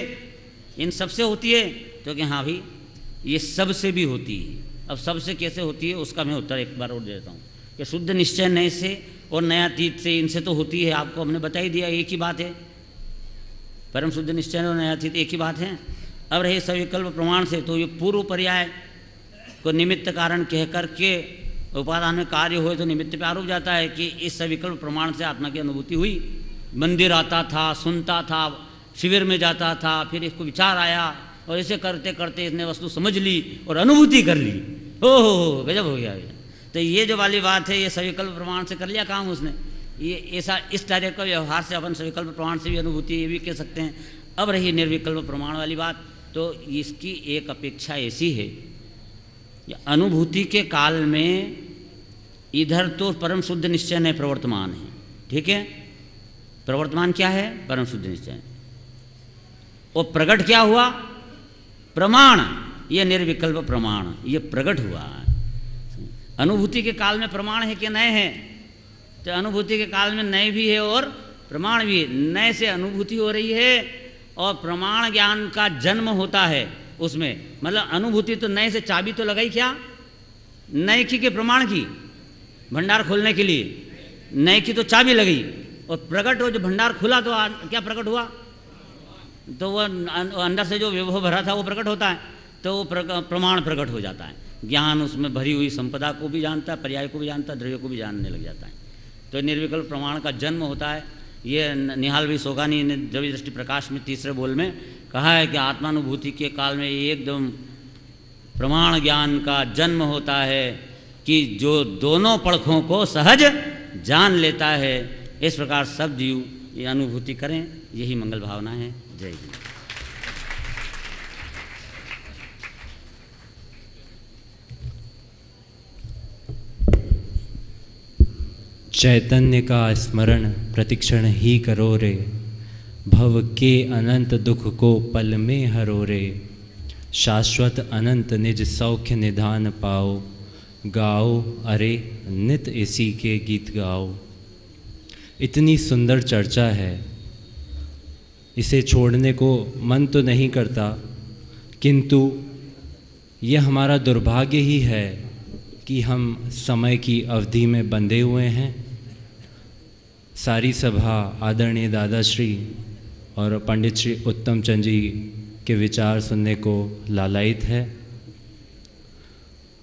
इन सबसे होती है? तो कि हाँ भाई ये सबसे भी होती है। अब सबसे कैसे होती है उसका मैं उत्तर एक बार और देता हूँ कि शुद्ध निश्चय नए से और नयातीत से, इनसे तो होती है। आपको हमने बता ही दिया, एक ही बात है। परम शुद्ध निश्चय और नयातीत एक ही बात है। अब रहे सविकल्प प्रमाण से, तो ये पूर्व पर्याय को निमित्त कारण कह करके उपादान में कार्य हुए तो निमित्त पे आरोप जाता है कि इस सविकल्प प्रमाण से आत्मा की अनुभूति हुई। मंदिर आता था, सुनता था, शिविर में जाता था, फिर इसको विचार आया और इसे करते करते इसने वस्तु समझ ली और अनुभूति कर ली। हो गजब हो गया। तो ये जो वाली बात है ये सविकल्प प्रमाण से कर लिया काम उसने। ये ऐसा इस तरह का व्यवहार से अपन सविकल्प प्रमाण से भी अनुभूति ये भी कह सकते हैं। अब रही निर्विकल्प प्रमाण वाली बात, तो इसकी एक अपेक्षा ऐसी है, अनुभूति के काल में इधर तो परम शुद्ध निश्चय नहीं प्रवर्तमान है। ठीक है। प्रवर्तमान क्या है? परम शुद्ध निश्चय। और प्रकट क्या हुआ? प्रमाण। ये निर्विकल्प प्रमाण ये प्रकट हुआ। अनुभूति के काल में प्रमाण है कि नए है? तो अनुभूति के काल में नए भी है और प्रमाण भी है। नए से अनुभूति हो रही है और प्रमाण ज्ञान का जन्म होता है उसमें। मतलब अनुभूति तो नए से चाबी तो लगाई क्या? नए की के प्रमाण की, भंडार खोलने के लिए नए की तो चाबी लगी और प्रकट हो, जो भंडार खुला तो क्या प्रकट हुआ? तो वो अंदर से जो विभव भरा था वो प्रकट होता है, तो वो प्रमाण प्रकट हो जाता है। ज्ञान उसमें भरी हुई संपदा को भी जानता है, पर्याय को भी जानता है, द्रव्य को भी जानने लग जाता है। तो निर्विकल्प प्रमाण का जन्म होता है। ये निहाल भाई सोगानी ने द्रव्य दृष्टि प्रकाश में तीसरे बोल में कहा है कि आत्मानुभूति के काल में एकदम प्रमाण ज्ञान का जन्म होता है कि जो दोनों पड़खों को सहज जान लेता है। इस प्रकार सब जीव ये अनुभूति करें, यही मंगल भावना है। जय हिंद। चैतन्य का स्मरण प्रतिक्षण ही करो रे, भव के अनंत दुख को पल में हरो रे, शाश्वत अनंत निज सौख्य निधान पाओ, गाओ अरे नित इसी के गीत गाओ। इतनी सुंदर चर्चा है, इसे छोड़ने को मन तो नहीं करता, किंतु यह हमारा दुर्भाग्य ही है कि हम समय की अवधि में बंधे हुए हैं। सारी सभा आदरणीय दादाश्री और पंडित श्री उत्तम चंद जी के विचार सुनने को लालायित है।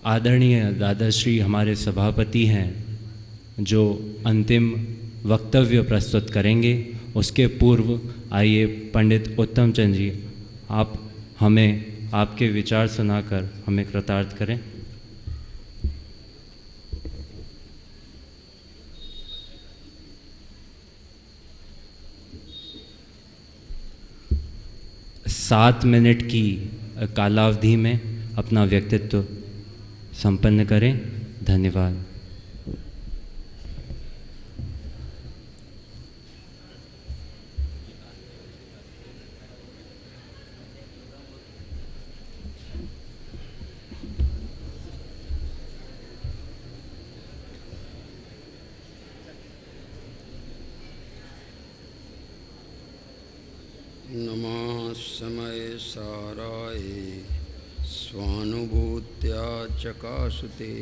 आदरणीय दादाश्री हमारे सभापति हैं जो अंतिम वक्तव्य प्रस्तुत करेंगे। उसके पूर्व आइए पंडित उत्तम चंद जी आप हमें आपके विचार सुनाकर हमें कृतार्थ करें। सात मिनट की कालावधि में अपना व्यक्तित्व संपन्न करें। धन्यवाद। नमः समय साराय स्वानुभूत्या चकाशुते,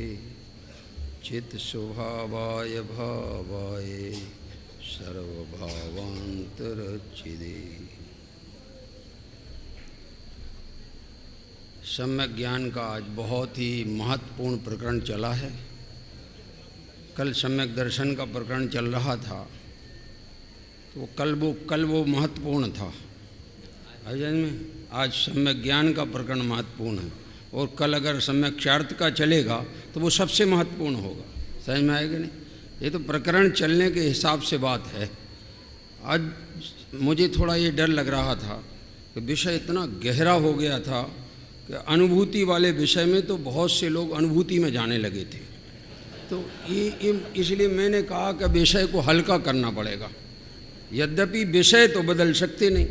चित स्वभावाय भावाय सर्वभावांतरचिदे। सम्यक ज्ञान का आज बहुत ही महत्वपूर्ण प्रकरण चला है। कल सम्यक दर्शन का प्रकरण चल रहा था, तो कल वो महत्वपूर्ण था अजय में। आज सम्यक ज्ञान का प्रकरण महत्वपूर्ण है, और कल अगर सम्यक क्षार्थ का चलेगा तो वो सबसे महत्वपूर्ण होगा। समझ में आएगा नहीं? ये तो प्रकरण चलने के हिसाब से बात है। आज मुझे थोड़ा ये डर लग रहा था कि विषय इतना गहरा हो गया था कि अनुभूति वाले विषय में तो बहुत से लोग अनुभूति में जाने लगे थे। तो इसलिए मैंने कहा कि विषय को हल्का करना पड़ेगा। यद्यपि विषय तो बदल सकते नहीं,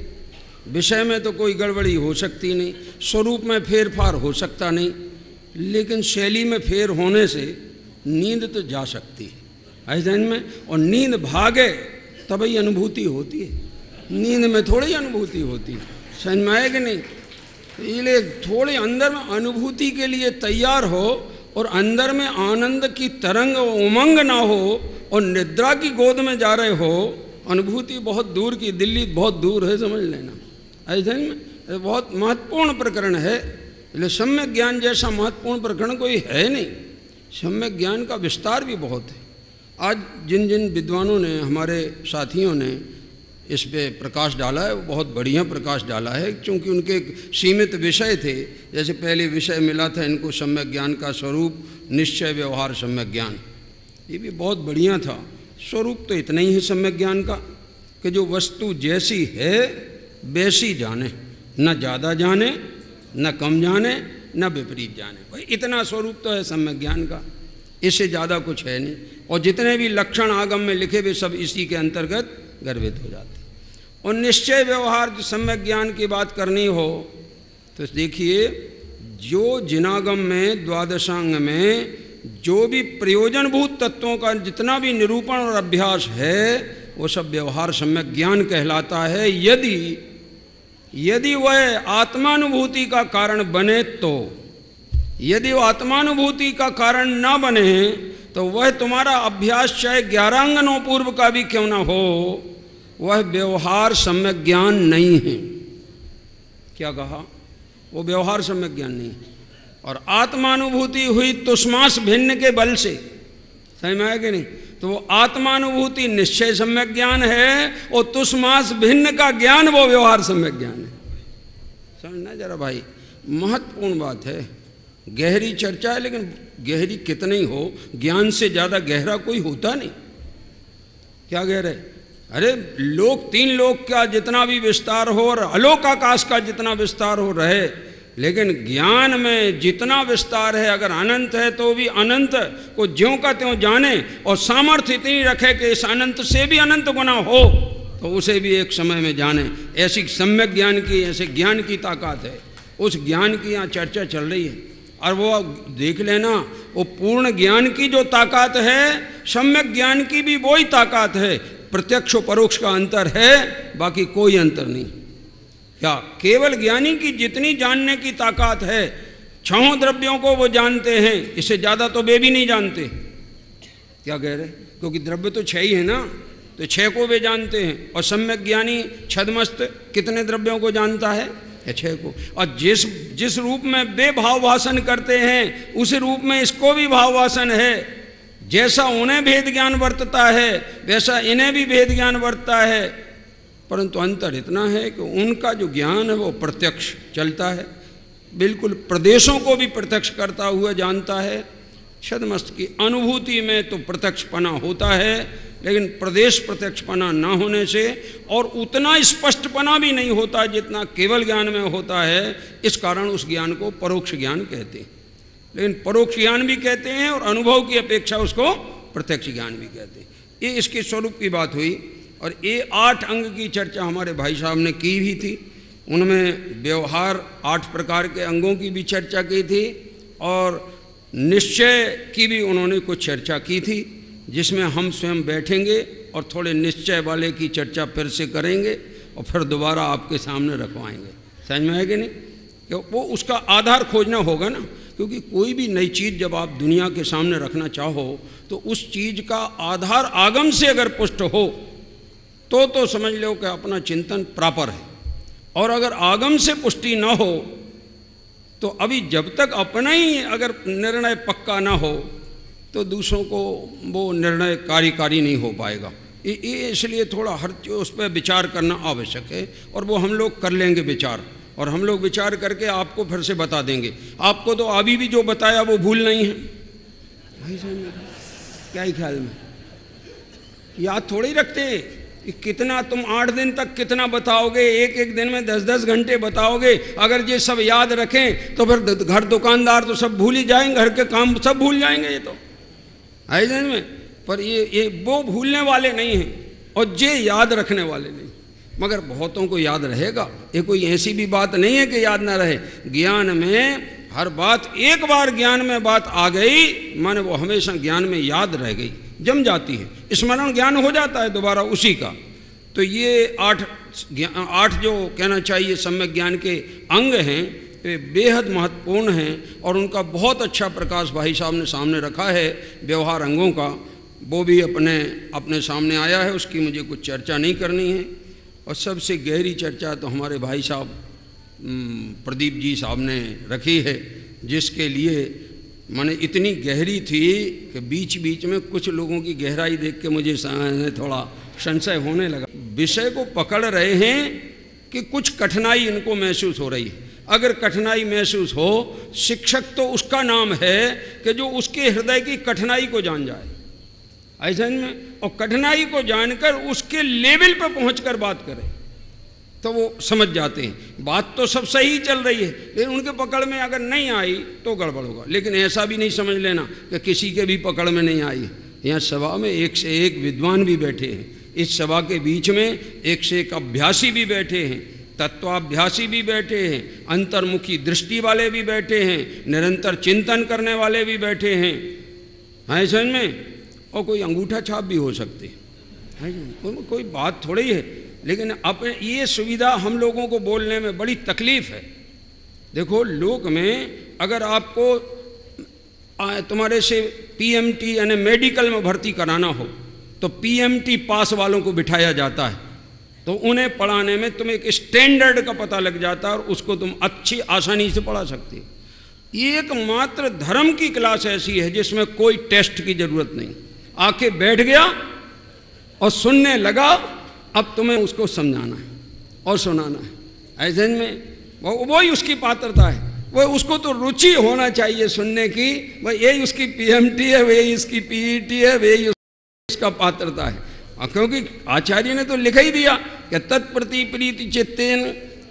विषय में तो कोई गड़बड़ी हो सकती नहीं, स्वरूप में फेरफार हो सकता नहीं, लेकिन शैली में फेर होने से नींद तो जा सकती है ऐसे में। और नींद भागे तब ही अनुभूति होती है, नींद में थोड़ी अनुभूति होती है। समझ में आए कि नहीं? इसलिए थोड़े अंदर में अनुभूति के लिए तैयार हो, और अंदर में आनंद की तरंग उमंग ना हो, और निद्रा की गोद में जा रहे हो। अनुभूति बहुत दूर की, दिल्ली बहुत दूर है, समझ लेना। ऐसे में बहुत महत्वपूर्ण प्रकरण है। इसलिए सम्यक ज्ञान जैसा महत्वपूर्ण प्रकरण कोई है नहीं। सम्यक ज्ञान का विस्तार भी बहुत है। आज जिन जिन विद्वानों ने, हमारे साथियों ने इस पे प्रकाश डाला है, वो बहुत बढ़िया प्रकाश डाला है, क्योंकि उनके सीमित विषय थे। जैसे पहले विषय मिला था इनको सम्यक ज्ञान का स्वरूप, निश्चय व्यवहार सम्यक ज्ञान, ये भी बहुत बढ़िया था। स्वरूप तो इतना ही है सम्यक ज्ञान का कि जो वस्तु जैसी है वैसी जाने, न ज़्यादा जाने, न कम जाने, न विपरीत जाने। भाई इतना स्वरूप तो है सम्यक ज्ञान का, इससे ज़्यादा कुछ है नहीं। और जितने भी लक्षण आगम में लिखे हुए सब इसी के अंतर्गत गर्भित हो जाते। और निश्चय व्यवहार जो सम्यक ज्ञान की बात करनी हो तो देखिए, जो जिनागम में द्वादशांग में जो भी प्रयोजनभूत तत्वों का जितना भी निरूपण और अभ्यास है, वो सब व्यवहार सम्यक ज्ञान कहलाता है। यदि वह आत्मानुभूति का कारण बने तो, यदि वह आत्मानुभूति का कारण ना बने तो वह तुम्हारा अभ्यास चाहे 11 अंगनों पूर्व का भी क्यों ना हो, वह व्यवहार सम्यक ज्ञान नहीं है। क्या कहा? वो व्यवहार सम्यक ज्ञान नहीं है। और आत्मानुभूति हुई तुष्मास भिन्न के बल से, समझ में आया कि नहीं? तो वो आत्मानुभूति निश्चय सम्यक ज्ञान है, और तुष्मास भिन्न का ज्ञान वो व्यवहार सम्यक ज्ञान है। समझना जरा भाई, महत्वपूर्ण बात है। गहरी चर्चा है, लेकिन गहरी कितनी हो, ज्ञान से ज़्यादा गहरा कोई होता नहीं। क्या गहरा है? अरे लोक, 3 लोक का जितना भी विस्तार हो और आलोक आकाश का जितना विस्तार हो रहे, लेकिन ज्ञान में जितना विस्तार है, अगर अनंत है तो भी अनंत को ज्यों का त्यों जाने, और सामर्थ्य इतनी रखे कि इस अनंत से भी अनंत गुना हो, तो उसे भी एक समय में जाने। ऐसी सम्यक ज्ञान की, ऐसे ज्ञान की ताकत है, उस ज्ञान की यहाँ चर्चा चल रही है। और वो देख लेना, वो पूर्ण ज्ञान की जो ताकत है, सम्यक ज्ञान की भी वही ताकत है। प्रत्यक्ष और परोक्ष का अंतर है, बाकी कोई अंतर नहीं। क्या केवल ज्ञानी की जितनी जानने की ताकत है, 6 द्रव्यों को वो जानते हैं, इससे ज़्यादा तो वे भी नहीं जानते। क्या कह रहे? क्योंकि द्रव्य तो 6 ही है ना, तो 6 को वे जानते हैं। और सम्यक ज्ञानी छद्मस्त कितने द्रव्यों को जानता है? 6 को। और जिस रूप में वे भाव भाषण करते हैं, उस रूप में इसको भी भाव भाषण है। जैसा उन्हें भेद ज्ञान वर्तता है, वैसा इन्हें भी भेद ज्ञान वर्तता है। परंतु अंतर इतना है कि उनका जो ज्ञान है वो प्रत्यक्ष चलता है, बिल्कुल प्रदेशों को भी प्रत्यक्ष करता हुआ जानता है। छद्मस्त की अनुभूति में तो प्रत्यक्षपना होता है, लेकिन प्रदेश प्रत्यक्षपना न होने से और उतना स्पष्टपना भी नहीं होता जितना केवल ज्ञान में होता है। इस कारण उस ज्ञान को परोक्ष ज्ञान कहते हैं। लेकिन परोक्ष ज्ञान भी कहते हैं और अनुभव की अपेक्षा उसको प्रत्यक्ष ज्ञान भी कहते हैं। ये इसके स्वरूप की बात हुई। और ये 8 अंग की चर्चा हमारे भाई साहब ने की भी थी। उनमें व्यवहार 8 प्रकार के अंगों की भी चर्चा की थी और निश्चय की भी उन्होंने कुछ चर्चा की थी, जिसमें हम स्वयं बैठेंगे और थोड़े निश्चय वाले की चर्चा फिर से करेंगे और फिर दोबारा आपके सामने रखवाएंगे। समझ में है कि नहीं? क्यों वो उसका आधार खोजना होगा ना, क्योंकि कोई भी नई चीज़ जब आप दुनिया के सामने रखना चाहो तो उस चीज़ का आधार आगम से अगर पुष्ट हो तो समझ लो कि अपना चिंतन प्रॉपर है। और अगर आगम से पुष्टि न हो तो अभी जब तक अपना ही अगर निर्णय पक्का ना हो तो दूसरों को वो निर्णय कार्यकारी नहीं हो पाएगा। ये इसलिए थोड़ा हर उस पर विचार करना आवश्यक है। और वो हम लोग कर लेंगे विचार, और हम लोग विचार करके आपको फिर से बता देंगे। आपको तो अभी भी जो बताया वो भूल नहीं है भाई साहब, क्या ही ख्याल में याद थोड़ी रखते कि कितना तुम 8 दिन तक कितना बताओगे, एक दिन में 10-10 घंटे बताओगे। अगर ये सब याद रखें तो फिर घर दुकानदार तो सब भूल ही जाएंगे, घर के काम सब भूल जाएंगे। ये तो आयोजन में, पर ये वो भूलने वाले नहीं हैं और ये याद रखने वाले नहीं। मगर बहुतों को याद रहेगा। ये कोई ऐसी भी बात नहीं है कि याद ना रहे। ज्ञान में हर बात, एक बार ज्ञान में बात आ गई माने वो हमेशा ज्ञान में याद रह गई, जम जाती है, स्मरण ज्ञान हो जाता है दोबारा उसी का। तो ये 8 जो कहना चाहिए सम्यक ज्ञान के अंग हैं, वे बेहद महत्वपूर्ण हैं और उनका बहुत अच्छा प्रकाश भाई साहब ने सामने रखा है। व्यवहार अंगों का वो भी अपने सामने आया है, उसकी मुझे कुछ चर्चा नहीं करनी है। और सबसे गहरी चर्चा तो हमारे भाई साहब प्रदीप जी साहब ने रखी है, जिसके लिए माने इतनी गहरी थी कि बीच बीच में कुछ लोगों की गहराई देख के मुझे थोड़ा संशय होने लगा। विषय को पकड़ रहे हैं कि कुछ कठिनाई इनको महसूस हो रही है। अगर कठिनाई महसूस हो, शिक्षक तो उसका नाम है कि जो उसके हृदय की कठिनाई को जान जाए ऐसे में, और कठिनाई को जानकर उसके लेवल पर पहुंचकर बात करे तो वो समझ जाते हैं। बात तो सब सही चल रही है, लेकिन उनके पकड़ में अगर नहीं आई तो गड़बड़ होगा। लेकिन ऐसा भी नहीं समझ लेना कि किसी के भी पकड़ में नहीं आई। यहाँ सभा में एक से एक विद्वान भी बैठे हैं, इस सभा के बीच में एक से एक अभ्यासी भी बैठे हैं, तत्वाभ्यासी भी बैठे हैं, अंतर्मुखी दृष्टि वाले भी बैठे हैं, निरंतर चिंतन करने वाले भी बैठे हैं। है समझ में? और कोई अंगूठा छाप भी हो सकते है, कोई बात थोड़ी है। लेकिन अब ये सुविधा हम लोगों को बोलने में बड़ी तकलीफ है। देखो लोक में अगर आपको तुम्हारे से पीएमटी यानी मेडिकल में भर्ती कराना हो तो पीएमटी पास वालों को बिठाया जाता है, तो उन्हें पढ़ाने में तुम्हें एक स्टैंडर्ड का पता लग जाता है और उसको तुम अच्छी आसानी से पढ़ा सकते हो। एकमात्र धर्म की क्लास ऐसी है जिसमें कोई टेस्ट की जरूरत नहीं, आके बैठ गया और सुनने लगा, अब तुम्हें उसको समझाना है और सुनाना है। ऐसे में वही उसकी पात्रता है, वो उसको तो रुचि होना चाहिए सुनने की। भाई यही उसकी पीएमटी है, वही इसकी पीईटी है, वही उसका पात्रता है। क्योंकि आचार्य ने तो लिखा ही दिया कि तत्प्रति प्रीति चित्तेन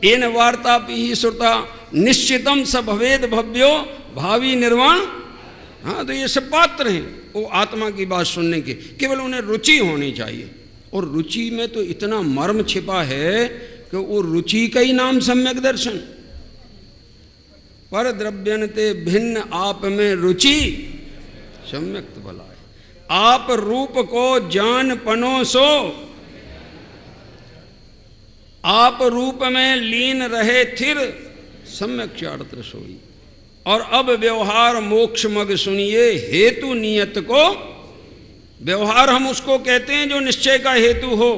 एन वार्ता पी श्रुता निश्चितम स भवेद भव्यो भावी निर्वाण। हाँ, तो ये सब पात्र हैं वो आत्मा की बात सुनने के, केवल उन्हें रुचि होनी चाहिए। और रुचि में तो इतना मर्म छिपा है कि वो रुचि का ही नाम सम्यक दर्शन। पर द्रव्यनते भिन्न आप में रुचि सम्यक भला है। आप रूप को जान पनो सो, आप रूप में लीन रहे थिर सम्यक चारत्र सोई। और अब व्यवहार मोक्ष मग सुनिए हेतु नियत को। व्यवहार हम उसको कहते हैं जो निश्चय का हेतु हो,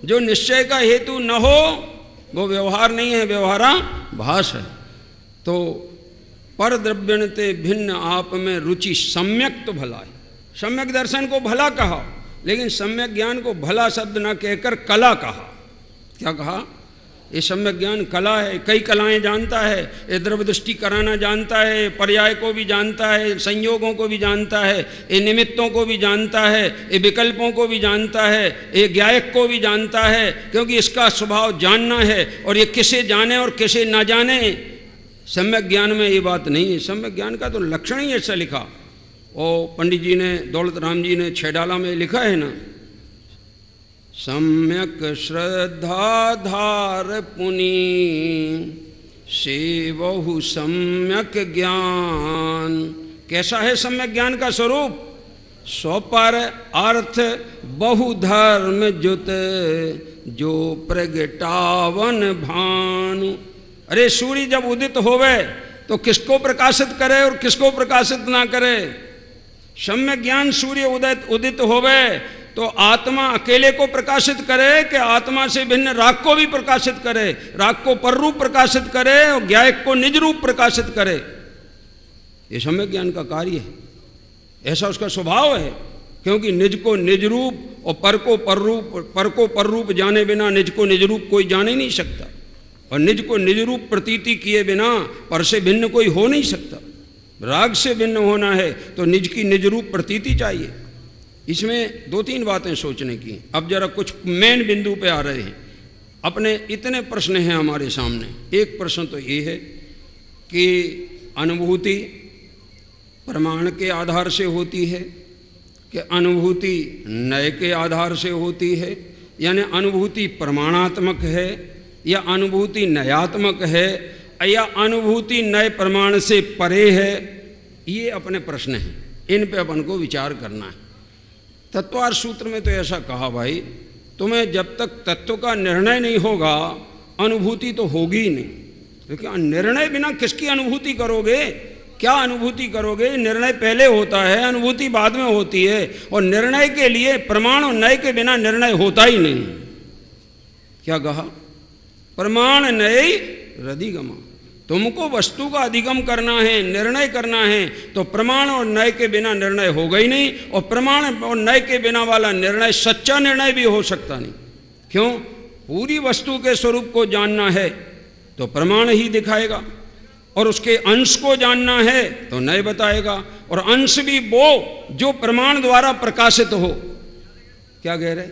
जो निश्चय का हेतु न हो वो व्यवहार नहीं है, व्यवहारा भास है। तो पर द्रव्यनते भिन्न आप में रुचि सम्यक तो भला है। सम्यक दर्शन को भला कहा, लेकिन सम्यक ज्ञान को भला शब्द ना कहकर कला कहा। क्या कहा? ये सम्यक ज्ञान कला है, कई कलाएं जानता है। ये द्रव्य दृष्टि कराना जानता है, पर्याय को भी जानता है, संयोगों को भी जानता है, ये निमित्तों को भी जानता है, ये विकल्पों को भी जानता है, ये ज्ञायक को भी जानता है, क्योंकि इसका स्वभाव जानना है। और ये किसे जाने और किसे ना जाने, सम्यक ज्ञान में ये बात नहीं है। सम्यक ज्ञान का तो लक्षण ही ऐसा लिखा। और पंडित जी ने, दौलत राम जी ने छेडाला में लिखा है ना, सम्यक श्रद्धाधार पुनि से बहु सम्यक ज्ञान। कैसा है सम्यक ज्ञान का स्वरूप? स्वपर अर्थ बहुधर्म जुत जो प्रगटावन भानु। अरे सूर्य जब उदित होवे तो किसको प्रकाशित करे और किसको प्रकाशित ना करे? सम्यक ज्ञान सूर्य उदित होवे तो आत्मा अकेले को प्रकाशित करे कि आत्मा से भिन्न राग को भी प्रकाशित करे, राग को पर रूप प्रकाशित करे और ज्ञायक को निज रूप प्रकाशित करे। ये सम्यक ज्ञान का कार्य है, ऐसा उसका स्वभाव है। क्योंकि निज को निज रूप और पर को पर रूप जाने बिना निज को निज रूप कोई जान ही नहीं सकता। और निज को निज रूप प्रतीति किए बिना पर से भिन्न कोई हो नहीं सकता। राग से भिन्न होना है तो निज की निज रूप प्रतीति चाहिए। इसमें दो तीन बातें सोचने की। अब जरा कुछ मेन बिंदु पे आ रहे हैं। अपने इतने प्रश्न हैं हमारे सामने। एक प्रश्न तो ये है कि अनुभूति प्रमाण के आधार से होती है कि अनुभूति नय के आधार से होती है, यानी अनुभूति प्रमाणात्मक है या अनुभूति नयात्मक है या अनुभूति नए प्रमाण से परे है। ये अपने प्रश्न हैं, इन पे अपन को विचार करना है। तत्वार सूत्र में तो ऐसा कहा, भाई तुम्हें जब तक तत्व का निर्णय नहीं होगा अनुभूति तो होगी ही नहीं। लेकिन निर्णय बिना किसकी अनुभूति करोगे? क्या अनुभूति करोगे? निर्णय पहले होता है, अनुभूति बाद में होती है। और निर्णय के लिए प्रमाण और नय के बिना निर्णय होता ही नहीं। क्या कहा? प्रमाण नय रधिगमा। तुमको वस्तु का अधिगम करना है, निर्णय करना है, तो प्रमाण और नय के बिना निर्णय होगा ही नहीं। और प्रमाण और नय के बिना वाला निर्णय सच्चा निर्णय भी हो सकता नहीं। क्यों? पूरी वस्तु के स्वरूप को जानना है तो प्रमाण ही दिखाएगा, और उसके अंश को जानना है तो नय बताएगा। और अंश भी वो जो प्रमाण द्वारा प्रकाशित हो। क्या कह रहे?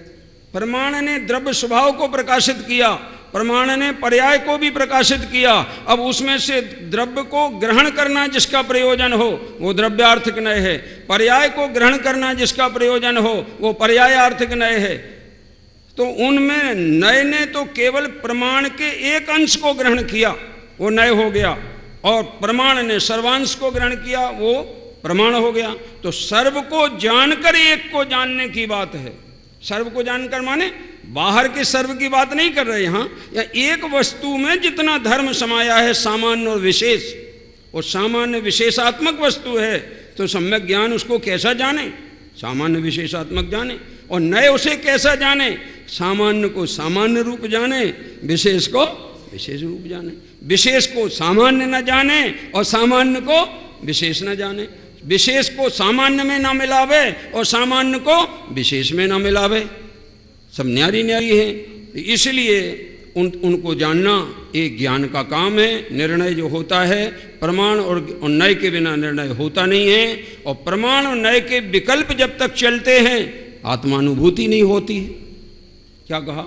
प्रमाण ने द्रव्य स्वभाव को प्रकाशित किया, प्रमाण ने पर्याय को भी प्रकाशित किया। अब उसमें से द्रव्य को ग्रहण करना जिसका प्रयोजन हो वो द्रव्यार्थक नय है, पर्याय को ग्रहण करना जिसका प्रयोजन हो वो पर्यायार्थक नय है। तो उनमें नय ने तो केवल प्रमाण के एक अंश को ग्रहण किया, वो नय हो गया, और प्रमाण ने सर्वांश को ग्रहण किया, वो प्रमाण हो गया। तो सर्व को जानकर एक को जानने की बात है। सर्व को जानकर माने बाहर के सर्व की बात नहीं कर रहे यहाँ। या एक वस्तु में जितना धर्म समाया है, सामान्य और विशेष, और सामान्य विशेषात्मक वस्तु है, तो सम्यक ज्ञान उसको कैसा जाने? सामान्य विशेषात्मक जाने। और नए उसे कैसा जाने? सामान्य को सामान्य रूप जाने, विशेष को विशेष रूप जाने। विशेष को सामान्य न जाने और सामान्य को विशेष न जाने। विशेष को सामान्य में ना मिलावे और सामान्य को विशेष में ना मिलावे। सब न्यारी न्यारी है। इसलिए उनको जानना एक ज्ञान का काम है। निर्णय जो होता है प्रमाण और नय के बिना निर्णय होता नहीं है। और प्रमाण और नय के विकल्प जब तक चलते हैं आत्मानुभूति नहीं होती है। क्या कहा?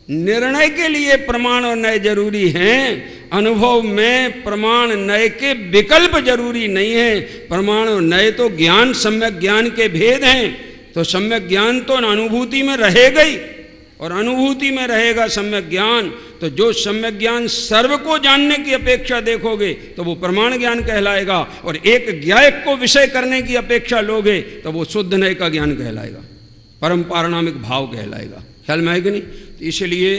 निर्णय के लिए प्रमाण और नय जरूरी हैं, अनुभव में प्रमाण नय के विकल्प जरूरी नहीं है। प्रमाण और नय तो ज्ञान सम्यक ज्ञान के भेद हैं। तो सम्यक ज्ञान तो अनुभूति में रहेगा ही, और अनुभूति में रहेगा सम्यक ज्ञान, तो जो सम्यक ज्ञान सर्व को जानने की अपेक्षा देखोगे तो वो प्रमाण ज्ञान कहलाएगा, और एक ज्ञायक को विषय करने की अपेक्षा लोगे तो वो शुद्ध नय का ज्ञान कहलाएगा, परम पारणामिक भाव कहलाएगा। ख्याल में है कि नहीं? तो इसलिए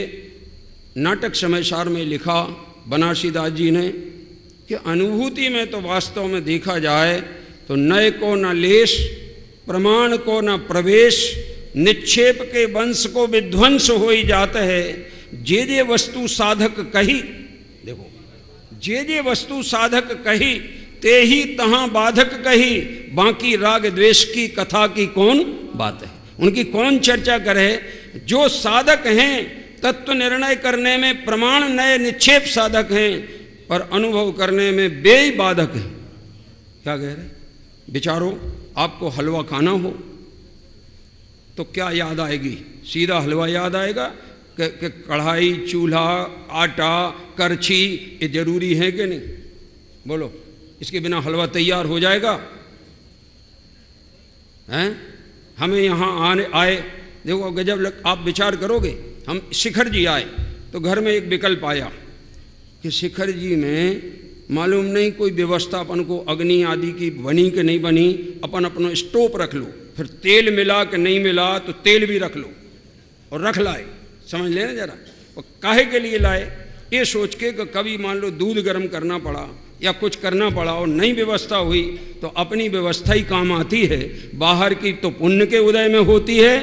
नाटक समयसार में लिखा बनारसीदास जी ने कि अनुभूति में तो वास्तव में देखा जाए तो नय को न लेश, प्रमाण को न प्रवेश, निक्षेप के वंश को विध्वंस हो ही जाता है। जे वस्तु साधक कही, देखो, जे वस्तु साधक कही ते ही तहाँ बाधक कही, बाकी राग द्वेष की कथा की कौन बात है, उनकी कौन चर्चा करे। जो साधक हैं तत्व निर्णय करने में प्रमाण नए निक्षेप साधक हैं, पर अनुभव करने में बेई बाधक हैं। क्या कह रहे? विचारो, आपको हलवा खाना हो तो क्या याद आएगी? सीधा हलवा याद आएगा कि कढ़ाई, चूल्हा, आटा, करछी ये जरूरी है कि नहीं? बोलो, इसके बिना हलवा तैयार हो जाएगा? हैं? हमें यहाँ आए, देखो गजब, आप विचार करोगे, हम शिखर जी आए तो घर में एक विकल्प आया कि शिखर जी में मालूम नहीं कोई व्यवस्था अपन को अग्नि आदि की बनी कि नहीं बनी, अपन अपना स्टोव रख लो, फिर तेल मिला कि नहीं मिला तो तेल भी रख लो और रख लाए। समझ लेना जरा, और काहे के लिए लाए? ये सोच के कि कभी मान लो दूध गर्म करना पड़ा या कुछ करना पड़ा और नई व्यवस्था हुई तो अपनी व्यवस्था ही काम आती है। बाहर की तो पुण्य के उदय में होती है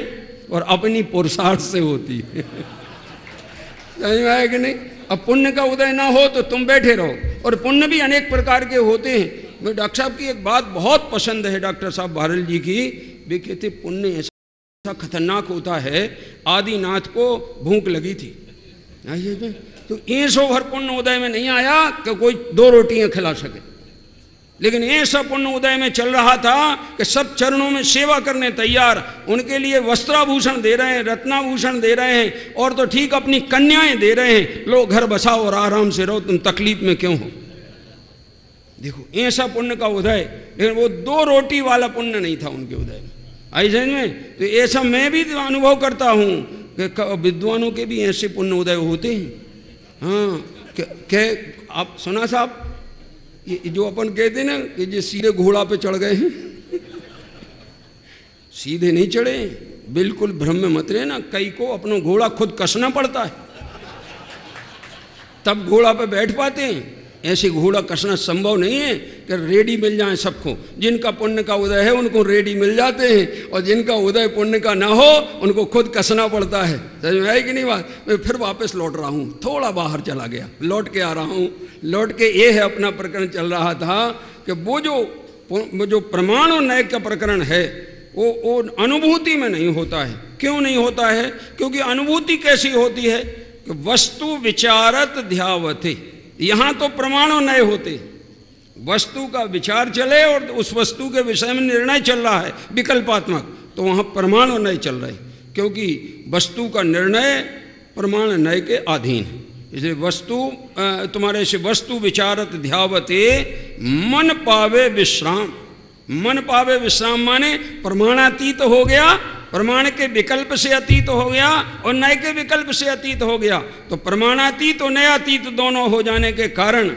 और अपनी पुरुषार्थ से होती है। समझ में आया कि नहीं? अब पुण्य का उदय ना हो तो तुम बैठे रहो, और पुण्य भी अनेक प्रकार के होते हैं। मैं डॉक्टर साहब की एक बात बहुत पसंद है, डॉक्टर साहब भारल जी की, वे कहते पुण्य ऐसा खतरनाक होता है। आदिनाथ को भूख लगी थी, तो 100 भर पुण्य उदय में नहीं आया कि कोई 2 रोटियां खिला सके, लेकिन ऐसा पुण्य उदय में चल रहा था कि सब चरणों में सेवा करने तैयार, उनके लिए वस्त्राभूषण दे रहे हैं, रत्नाभूषण दे रहे हैं, और तो ठीक अपनी कन्याएं दे रहे हैं, लो घर बसाओ और आराम से रहो, तुम तकलीफ में क्यों हो। देखो ऐसा पुण्य का उदय, लेकिन वो 2 रोटी वाला पुण्य नहीं था उनके उदय में। आई समझ में? तो ऐसा मैं भी अनुभव करता हूँ कि विद्वानों के भी ऐसे पुण्य उदय होते हैं। हाँ, क्या आप सुना साहब, ये जो अपन कहते ना कि जो सीधे घोड़ा पे चढ़ गए हैं, सीधे नहीं चढ़े, बिल्कुल भ्रम में मत रहना। कई को अपना घोड़ा खुद कसना पड़ता है तब घोड़ा पे बैठ पाते हैं। ऐसे घोड़ा कसना संभव नहीं है कि रेडी मिल जाए सबको। जिनका पुण्य का उदय है उनको रेडी मिल जाते हैं, और जिनका उदय पुण्य का ना हो उनको खुद कसना पड़ता है। समझ में आई कि नहीं बात? मैं फिर वापस लौट रहा हूँ, थोड़ा बाहर चला गया, लौट के आ रहा हूँ। लौट के ये है अपना प्रकरण चल रहा था कि वो जो प्रमाण और नय का प्रकरण है वो अनुभूति में नहीं होता है। क्यों नहीं होता है? क्योंकि अनुभूति कैसी होती है कि वस्तु विचारत ध्यावते, यहाँ तो प्रमाण और नय होते, वस्तु का विचार चले और उस वस्तु के विषय में निर्णय चल रहा है विकल्पात्मक, तो वहाँ प्रमाण और नय चल रहे, क्योंकि वस्तु का निर्णय प्रमाण नय के अधीन है। इसलिए वस्तु तुम्हारे से वस्तु विचारत ध्यावते मन पावे विश्राम। मन पावे विश्राम माने प्रमाणातीत हो गया, प्रमाण के विकल्प से अतीत हो गया और नय के विकल्प से अतीत हो गया। तो प्रमाणातीत और नयातीत दोनों हो जाने के कारण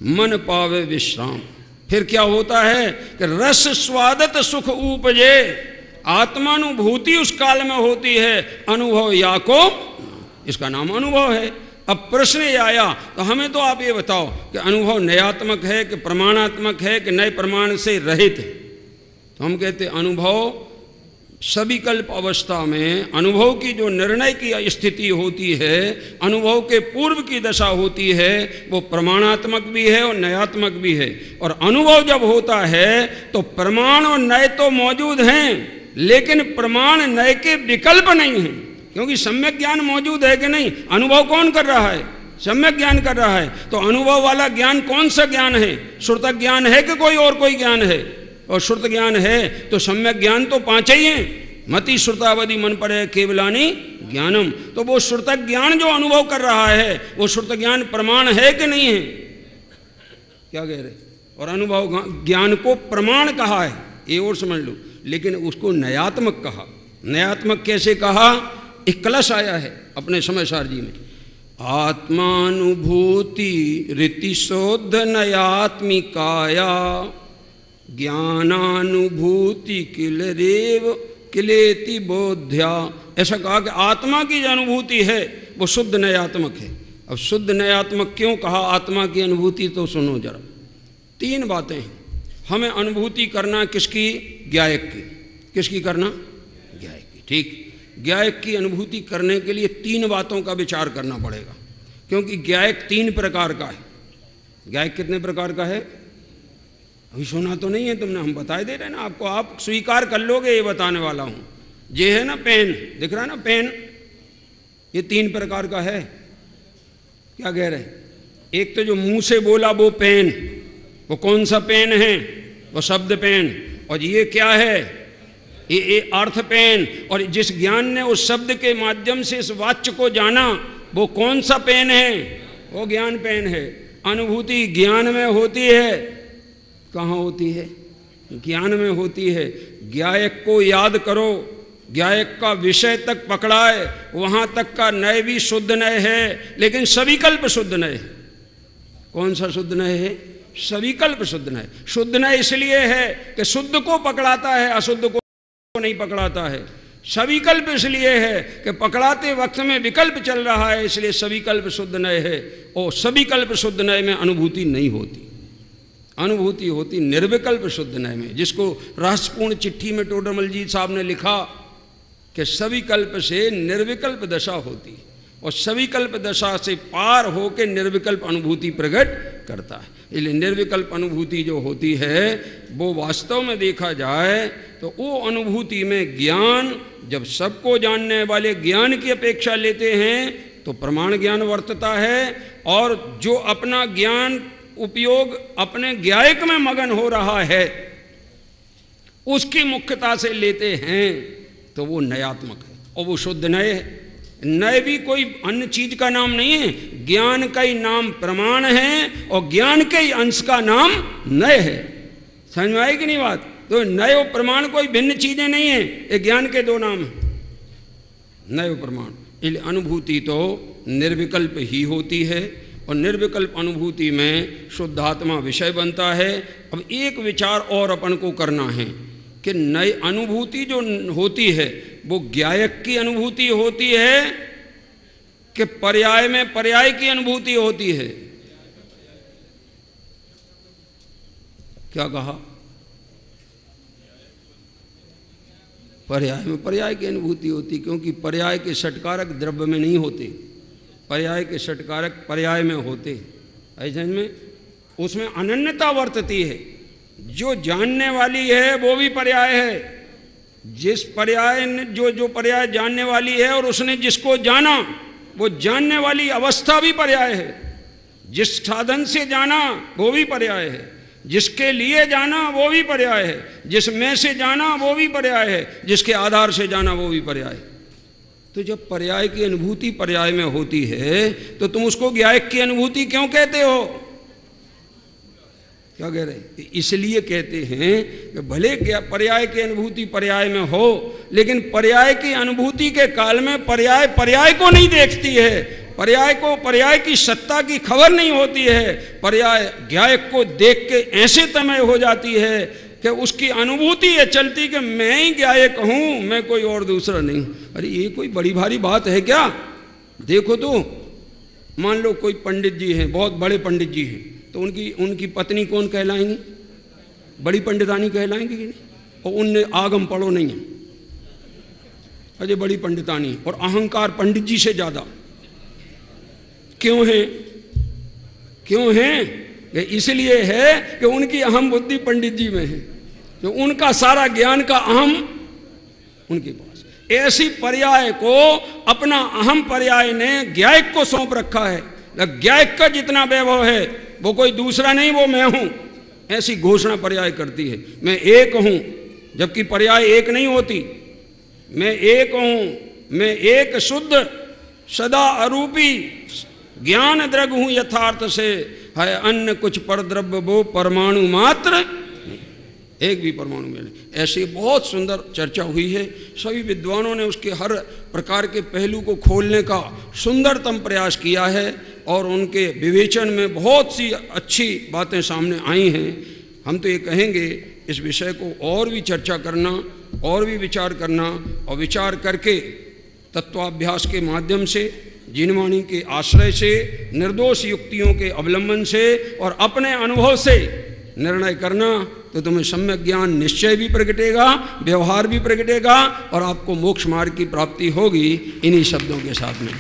मन पावे विश्राम। फिर क्या होता है कि रस स्वादत सुख उपजे, आत्मानुभूति उस काल में होती है, अनुभव या को, इसका नाम अनुभव है। अब प्रश्न ये आया, तो हमें तो आप ये बताओ कि अनुभव नयात्मक है कि प्रमाणात्मक है कि नए प्रमाण से रहित है? तो हम कहते अनुभव सविकल्प अवस्था में, अनुभव की जो निर्णय की स्थिति होती है, अनुभव के पूर्व की दशा होती है, वो प्रमाणात्मक भी है और नयात्मक भी है। और अनुभव जब होता है तो प्रमाण और नय तो मौजूद हैं, लेकिन प्रमाण नय के विकल्प नहीं हैं, क्योंकि सम्यक ज्ञान मौजूद है कि नहीं? अनुभव कौन कर रहा है? सम्यक ज्ञान कर रहा है। तो अनुभव वाला ज्ञान कौन सा ज्ञान है? श्रुतक ज्ञान है कि कोई और कोई ज्ञान है? और श्रुत ज्ञान है तो सम्यक ज्ञान तो 5 ही हैं। मति श्रुतावधि मन पड़े केवलानी ज्ञानम। तो वो श्रुतक ज्ञान जो अनुभव कर रहा है वो श्रुत ज्ञान प्रमाण है कि नहीं है? क्या कह रहे? और अनुभव ज्ञान को प्रमाण कहा है, ये और समझ लो, लेकिन उसको नयात्मक कहा। नयात्मक कैसे कहा एक कलश आया है अपने समय सारजी में, आत्मानुभूति रीतिशोध नयात्मिकाया ज्ञानानुभूति किलरेव किलेति बोध्या। ऐसा कहा कि आत्मा की जो अनुभूति है वो शुद्ध नयात्मक है। अब शुद्ध नयात्मक क्यों कहा आत्मा की अनुभूति, तो सुनो जरा। तीन बातें हैं हमें अनुभूति करना, किसकी? ज्ञायक की। किसकी करना? ज्ञायक की। ठीक, ज्ञायक की अनुभूति करने के लिए तीन बातों का विचार करना पड़ेगा, क्योंकि ज्ञायक तीन प्रकार का है। ज्ञायक कितने प्रकार का है? अभी सुना तो नहीं है तुमने, हम बताए दे रहे हैं ना आपको, आप स्वीकार कर लोगे, ये बताने वाला हूं। ये है ना पेन, दिख रहा है ना पेन, ये तीन प्रकार का है। क्या कह रहे? एक तो जो मुंह से बोला वो पेन, वो कौन सा पेन है? वो शब्द पेन। और ये क्या है? ये अर्थ पेन। और जिस ज्ञान ने उस शब्द के माध्यम से इस वाच्य को जाना, वो कौन सा पेन है? वो ज्ञान पेन है। अनुभूति ज्ञान में होती है। कहाँ होती है? ज्ञान में होती है। ज्ञायक को याद करो, ज्ञायक का विषय तक पकड़ाए, वहां तक का नय भी शुद्ध नय है, लेकिन सविकल्प शुद्ध नय है। कौन सा शुद्ध नय है? सविकल्प शुद्ध नय। शुद्ध नय इसलिए है कि शुद्ध को पकड़ाता है, अशुद्ध को नहीं पकड़ाता है। सविकल्प इसलिए है कि पकड़ाते वक्त में विकल्प चल रहा है, इसलिए सविकल्प शुद्ध नय है। और सविकल्प शुद्ध नय में अनुभूति नहीं होती, अनुभूति होती निर्विकल्प शुद्ध नय में, जिसको रहस्यपूर्ण चिट्ठी में टोडरमल जी साहब ने लिखा कि सविकल्प से निर्विकल्प दशा होती, और सविकल्प दशा से पार होकर निर्विकल्प अनुभूति प्रकट करता है। इसलिए निर्विकल्प अनुभूति जो होती है वो वास्तव में देखा जाए तो वो अनुभूति में ज्ञान, जब सबको जानने वाले ज्ञान की अपेक्षा लेते हैं तो प्रमाण ज्ञान वर्तता है, और जो अपना ज्ञान उपयोग अपने ज्ञायक में मगन हो रहा है उसकी मुख्यता से लेते हैं तो वो नयात्मक है, और वो शुद्ध नय है। नय भी कोई अन्य चीज का नाम नहीं है, ज्ञान का ही नाम प्रमाण है, और ज्ञान के ही अंश का नाम नय है। समझ में आई कि नहीं बात? तो नय और प्रमाण कोई भिन्न चीजें नहीं है, ये ज्ञान के दो नाम हैं, नय और प्रमाण। इसलिए अनुभूति तो निर्विकल्प ही होती है, और निर्विकल्प अनुभूति में शुद्धात्मा विषय बनता है। अब एक विचार और अपन को करना है कि नई अनुभूति जो होती है वो ज्ञायक की अनुभूति होती है कि पर्याय में पर्याय की अनुभूति होती है? क्या कहा? पर्याय में पर्याय की अनुभूति होती, क्योंकि पर्याय के षटकारक द्रव्य में नहीं होते, पर्याय के षटकारक पर्याय में होते। ऐसे में उसमें अनन्यता वर्तती है। जो जानने वाली है वो भी पर्याय है, जिस पर्याय जो पर्याय जानने वाली है और उसने जिसको जाना वो जानने वाली अवस्था भी पर्याय है। जिस साधन से जाना वो भी पर्याय है, जिसके लिए जाना वो भी पर्याय है, जिसमें से जाना वो भी पर्याय है, जिसके आधार से जाना वो भी पर्याय है। तो जब पर्याय की अनुभूति पर्याय में होती है तो तुम उसको ज्ञायक की अनुभूति क्यों कहते हो? क्या कह रहे? इसलिए कहते हैं कि भले पर्याय की अनुभूति पर्याय में हो, लेकिन पर्याय की अनुभूति के काल में पर्याय पर्याय को नहीं देखती है, पर्याय को पर्याय की सत्ता की खबर नहीं होती है। पर्याय ज्ञायक को देख के ऐसे तमय हो जाती है कि उसकी अनुभूति ये चलती कि मैं ही ज्ञायक हूं, मैं कोई और दूसरा नहीं। अरे ये कोई बड़ी भारी बात है क्या? देखो तो, मान लो कोई पंडित जी हैं, बहुत बड़े पंडित जी हैं, तो उनकी पत्नी कौन कहलाएंगी? बड़ी पंडितानी कहलाएंगी कि नहीं? और उनने आगम पढ़ो नहीं है, अजय बड़ी पंडितानी, और अहंकार पंडित जी से ज्यादा। क्यों है? क्यों है? इसलिए है कि उनकी अहम बुद्धि पंडित जी में है, तो उनका सारा ज्ञान का अहम उनके पास। ऐसी पर्याय को अपना अहम पर्याय ने ज्ञायक को सौंप रखा है। ज्ञायक का जितना वैभव है वो कोई दूसरा नहीं, वो मैं हूं, ऐसी घोषणा पर्याय करती है। मैं एक हूं, जबकि पर्याय एक नहीं होती। मैं एक हूं, मैं एक शुद्ध सदा अरूपी ज्ञान द्रग हूं यथार्थ से, है अन्य कुछ पर द्रव्य वो परमाणु मात्र। एक भी परमाणु में नहीं। ऐसी बहुत सुंदर चर्चा हुई है। सभी विद्वानों ने उसके हर प्रकार के पहलू को खोलने का सुंदरतम प्रयास किया है और उनके विवेचन में बहुत सी अच्छी बातें सामने आई हैं। हम तो ये कहेंगे इस विषय को और भी चर्चा करना, और भी विचार करना, और विचार करके तत्वाभ्यास के माध्यम से, जिनवाणी के आश्रय से, निर्दोष युक्तियों के अवलंबन से और अपने अनुभव से निर्णय करना, तो तुम्हें सम्यक ज्ञान निश्चय भी प्रगटेगा, व्यवहार भी प्रगटेगा और आपको मोक्ष मार्ग की प्राप्ति होगी। इन्हीं शब्दों के साथ में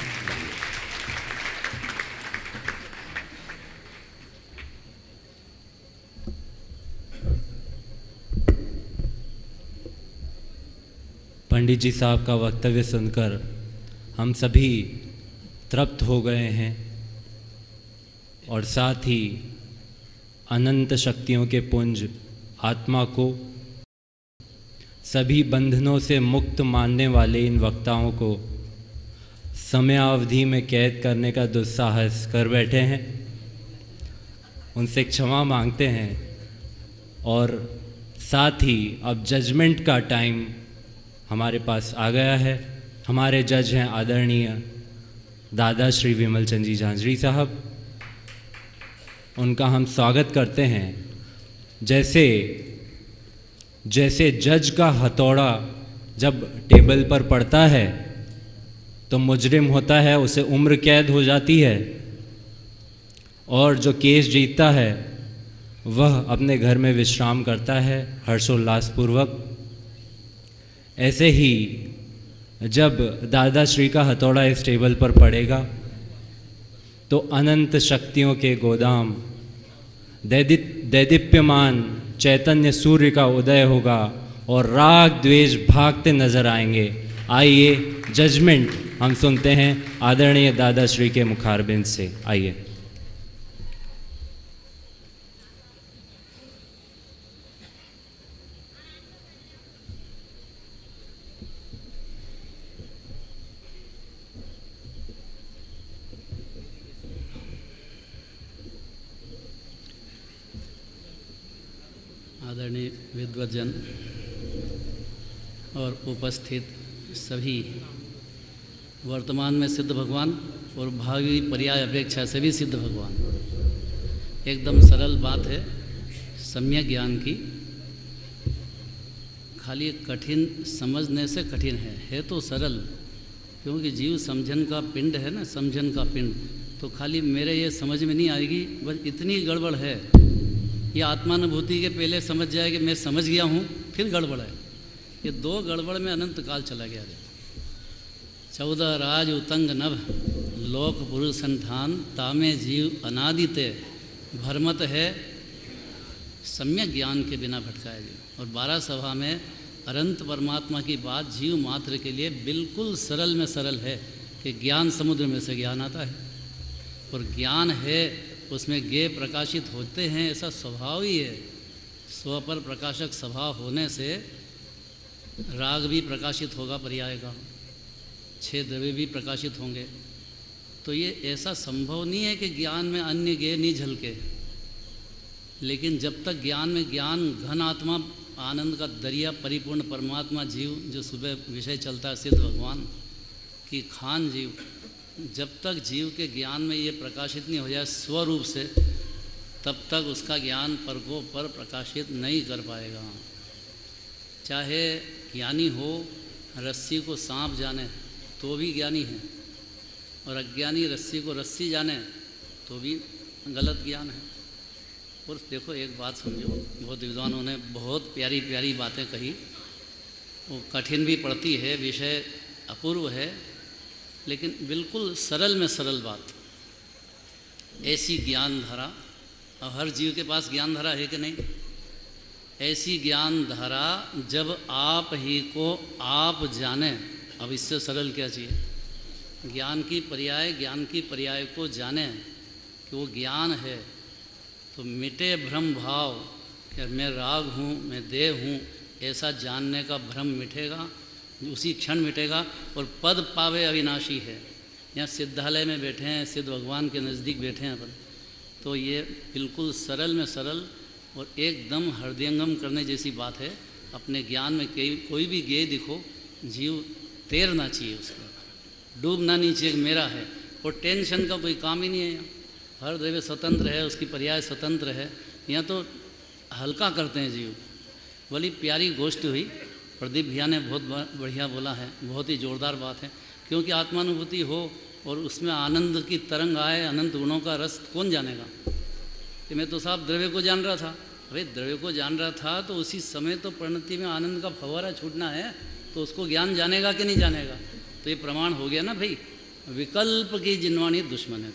पंडित जी साहब का वक्तव्य सुनकर हम सभी तृप्त हो गए हैं और साथ ही अनंत शक्तियों के पुंज आत्मा को सभी बंधनों से मुक्त मानने वाले इन वक्ताओं को समयावधि में कैद करने का दुस्साहस कर बैठे हैं। उनसे क्षमा मांगते हैं और साथ ही अब जजमेंट का टाइम हमारे पास आ गया है। हमारे जज हैं आदरणीय दादा श्री विमल चंद जी झांझरी साहब। उनका हम स्वागत करते हैं। जैसे जज का हथौड़ा जब टेबल पर पड़ता है तो मुजरिम होता है, उसे उम्र कैद हो जाती है, और जो केस जीतता है वह अपने घर में विश्राम करता है हर्षोल्लासपूर्वक। ऐसे ही जब दादाश्री का हथौड़ा इस टेबल पर पड़ेगा तो अनंत शक्तियों के गोदाम दैदीप्यमान चैतन्य सूर्य का उदय होगा और राग द्वेष भागते नजर आएंगे। आइए जजमेंट हम सुनते हैं आदरणीय दादाश्री के मुखारबिंद से। आइए। आदरणीय विद्वज्जन और उपस्थित सभी वर्तमान में सिद्ध भगवान और भावी पर्याय अपेक्षा से भी सिद्ध भगवान, एकदम सरल बात है सम्यक ज्ञान की। खाली कठिन समझने से कठिन है तो सरल, क्योंकि जीव समझन का पिंड है ना, समझन का पिंड। तो खाली मेरे ये समझ में नहीं आएगी, बस इतनी गड़बड़ है। ये आत्मानुभूति के पहले समझ जाए कि मैं समझ गया हूँ, फिर गड़बड़ है। ये दो गड़बड़ में अनंत काल चला गया। 14 राज उतंग नभ लोक पुरुष संठान तामे जीव अनादिते भरमत है सम्यक ज्ञान के बिना भटकाएगी। और 12 सभा में अनंत परमात्मा की बात जीव मात्र के लिए बिल्कुल सरल में सरल है कि ज्ञान समुद्र में से ज्ञान आता है और ज्ञान है उसमें ज्ञेय प्रकाशित होते हैं, ऐसा स्वभाव ही है। स्व पर प्रकाशक स्वभाव होने से राग भी प्रकाशित होगा पर्याय का, 6 द्रव्य भी प्रकाशित होंगे। तो ये ऐसा संभव नहीं है कि ज्ञान में अन्य ज्ञेय नहीं झलके। लेकिन जब तक ज्ञान में ज्ञान घन आत्मा आनंद का दरिया परिपूर्ण परमात्मा जीव जो सुबह विषय चलता है सिद्ध भगवान की खान जीव, जब तक जीव के ज्ञान में ये प्रकाशित नहीं हो जाए स्वरूप से, तब तक उसका ज्ञान पर को पर प्रकाशित नहीं कर पाएगा। चाहे ज्ञानी हो रस्सी को सांप जाने तो भी ज्ञानी है, और अज्ञानी रस्सी को रस्सी जाने तो भी गलत ज्ञान है। और देखो एक बात समझो, बहुत विद्वानों ने बहुत प्यारी प्यारी बातें कही, वो कठिन भी पड़ती है, विषय अपूर्व है, लेकिन बिल्कुल सरल में सरल बात। ऐसी ज्ञान धारा, और हर जीव के पास ज्ञान धारा है कि नहीं, ऐसी ज्ञान धारा जब आप ही को आप जाने, अब इससे सरल क्या चाहिए। ज्ञान की पर्याय को जाने कि वो ज्ञान है, तो मिटे भ्रम भाव कि मैं राग हूँ, मैं देह हूँ, ऐसा जानने का भ्रम मिटेगा, उसी क्षण मिटेगा। और पद पावे अविनाशी है। यहाँ सिद्धालय में बैठे हैं, सिद्ध भगवान के नज़दीक बैठे हैं अपन, तो ये बिल्कुल सरल में सरल और एकदम हृदयंगम करने जैसी बात है। अपने ज्ञान में कोई भी गेय दिखो, जीव तैरना चाहिए, उसका डूबना नहीं चाहिए मेरा है। और टेंशन का कोई काम ही नहीं है यहाँ। हर द्रव्य स्वतंत्र है, उसकी पर्याय स्वतंत्र है। यहाँ तो हल्का करते हैं जीव। बड़ी प्यारी गोष्ठ हुई, प्रदीप भैया ने बहुत बढ़िया बोला है, बहुत ही ज़ोरदार बात है। क्योंकि आत्मानुभूति हो और उसमें आनंद की तरंग आए, अनंत गुणों का रस कौन जानेगा। कि मैं तो साहब द्रव्य को जान रहा था। अरे द्रव्य को जान रहा था तो उसी समय तो परिणति में आनंद का फव्वारा छूटना है, तो उसको ज्ञान जानेगा कि नहीं जानेगा। तो ये प्रमाण हो गया ना भाई, विकल्प की जिनवाणी दुश्मन है।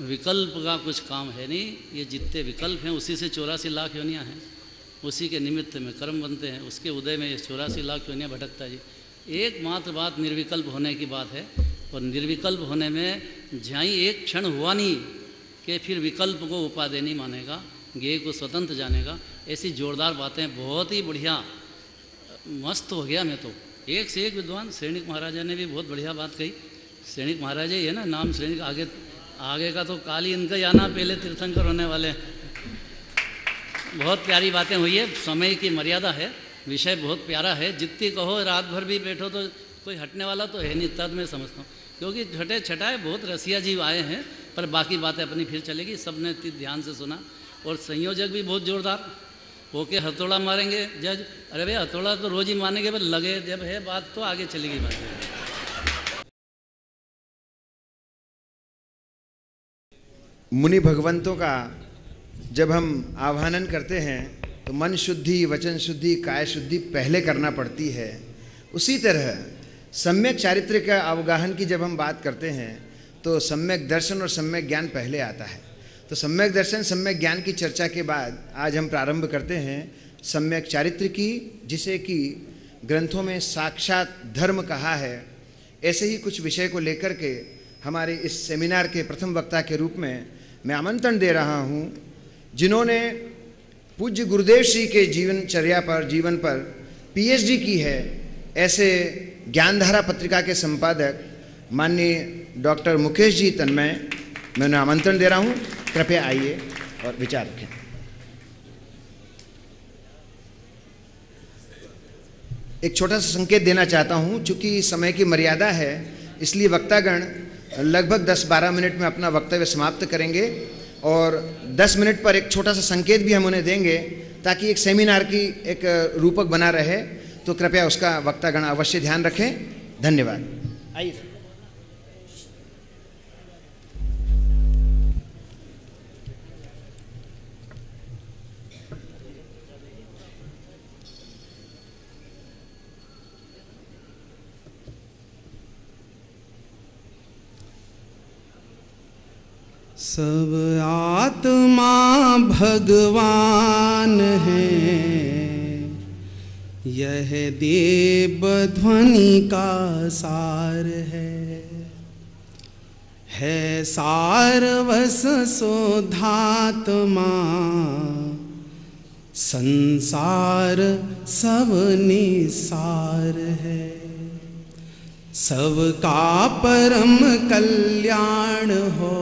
विकल्प का कुछ काम है नहीं। ये जितने विकल्प हैं उसी से 84 लाख योनियाँ हैं, उसी के निमित्त में कर्म बनते हैं। उसके उदय में 84 लाख योनियाँ भटकता है जी। एकमात्र बात निर्विकल्प होने की बात है। और निर्विकल्प होने में जहाँ एक क्षण हुआ नहीं कि फिर विकल्प को उपादेय नहीं मानेगा, ज्ञेय को स्वतंत्र जानेगा। ऐसी जोरदार बातें, बहुत ही बढ़िया, मस्त हो गया मैं तो। एक से एक विद्वान। श्रेणिक महाराजा ने भी बहुत बढ़िया बात कही। श्रेणिक महाराजा ही है ना नाम, श्रेणिक आगे का तो काल ही इनका ही आना, पहले तीर्थंकर होने वाले। बहुत प्यारी बातें हुई है। समय की मर्यादा है, विषय बहुत प्यारा है। जितनी कहो रात भर भी बैठो तो कोई हटने वाला तो है नहीं, तद मैं समझता हूँ। क्योंकि छठे छठाए बहुत रसिया जीव आए हैं, पर बाकी बातें अपनी फिर चलेगी। सबने ध्यान से सुना। और संयोजक भी बहुत जोरदार होके हथौड़ा मारेंगे जज। अरे भाई हथौड़ा तो रोज ही मारेंगे, पर लगे जब है बात तो आगे चलेगी बात। मुनि भगवंतों का जब हम आह्वान करते हैं तो मन शुद्धि, वचन शुद्धि, काय शुद्धि पहले करना पड़ती है। उसी तरह सम्यक चारित्र्य का अवगाहन की जब हम बात करते हैं तो सम्यक दर्शन और सम्यक ज्ञान पहले आता है। तो सम्यक दर्शन, सम्यक ज्ञान की चर्चा के बाद आज हम प्रारंभ करते हैं सम्यक चारित्र्य की, जिसे कि ग्रंथों में साक्षात धर्म कहा है। ऐसे ही कुछ विषय को लेकर के हमारे इस सेमिनार के प्रथम वक्ता के रूप में मैं आमंत्रण दे रहा हूँ, जिन्होंने पूज्य गुरुदेव श्री के जीवन पर पीएचडी की है, ऐसे ज्ञानधारा पत्रिका के संपादक माननीय डॉक्टर मुकेश जी तन्मय, मैं उन्हें आमंत्रण दे रहा हूँ। कृपया आइए और विचार रखें। एक छोटा सा संकेत देना चाहता हूँ, चूँकि समय की मर्यादा है इसलिए वक्तागण लगभग 10-12 मिनट में अपना वक्तव्य समाप्त करेंगे और 10 मिनट पर एक छोटा सा संकेत भी हम उन्हें देंगे ताकि एक सेमिनार की एक रूपक बना रहे। तो कृपया उसका वक्तागण अवश्य ध्यान रखें। धन्यवाद। आइए। सब आत्मा भगवान है, यह देव ध्वनि का सार है सारवस शोधात्मा, संसार सब निसार है। सबका परम कल्याण हो,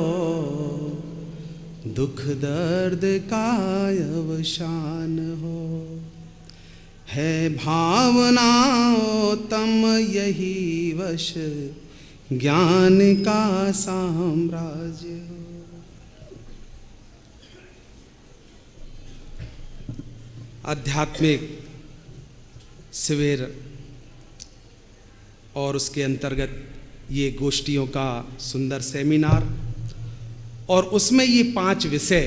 दुख दर्द का अवसान हो। है भावनाओत्तम यही वश, ज्ञान का साम्राज्य हो। आध्यात्मिक शिविर और उसके अंतर्गत ये गोष्ठियों का सुंदर सेमिनार, और उसमें ये 5 विषय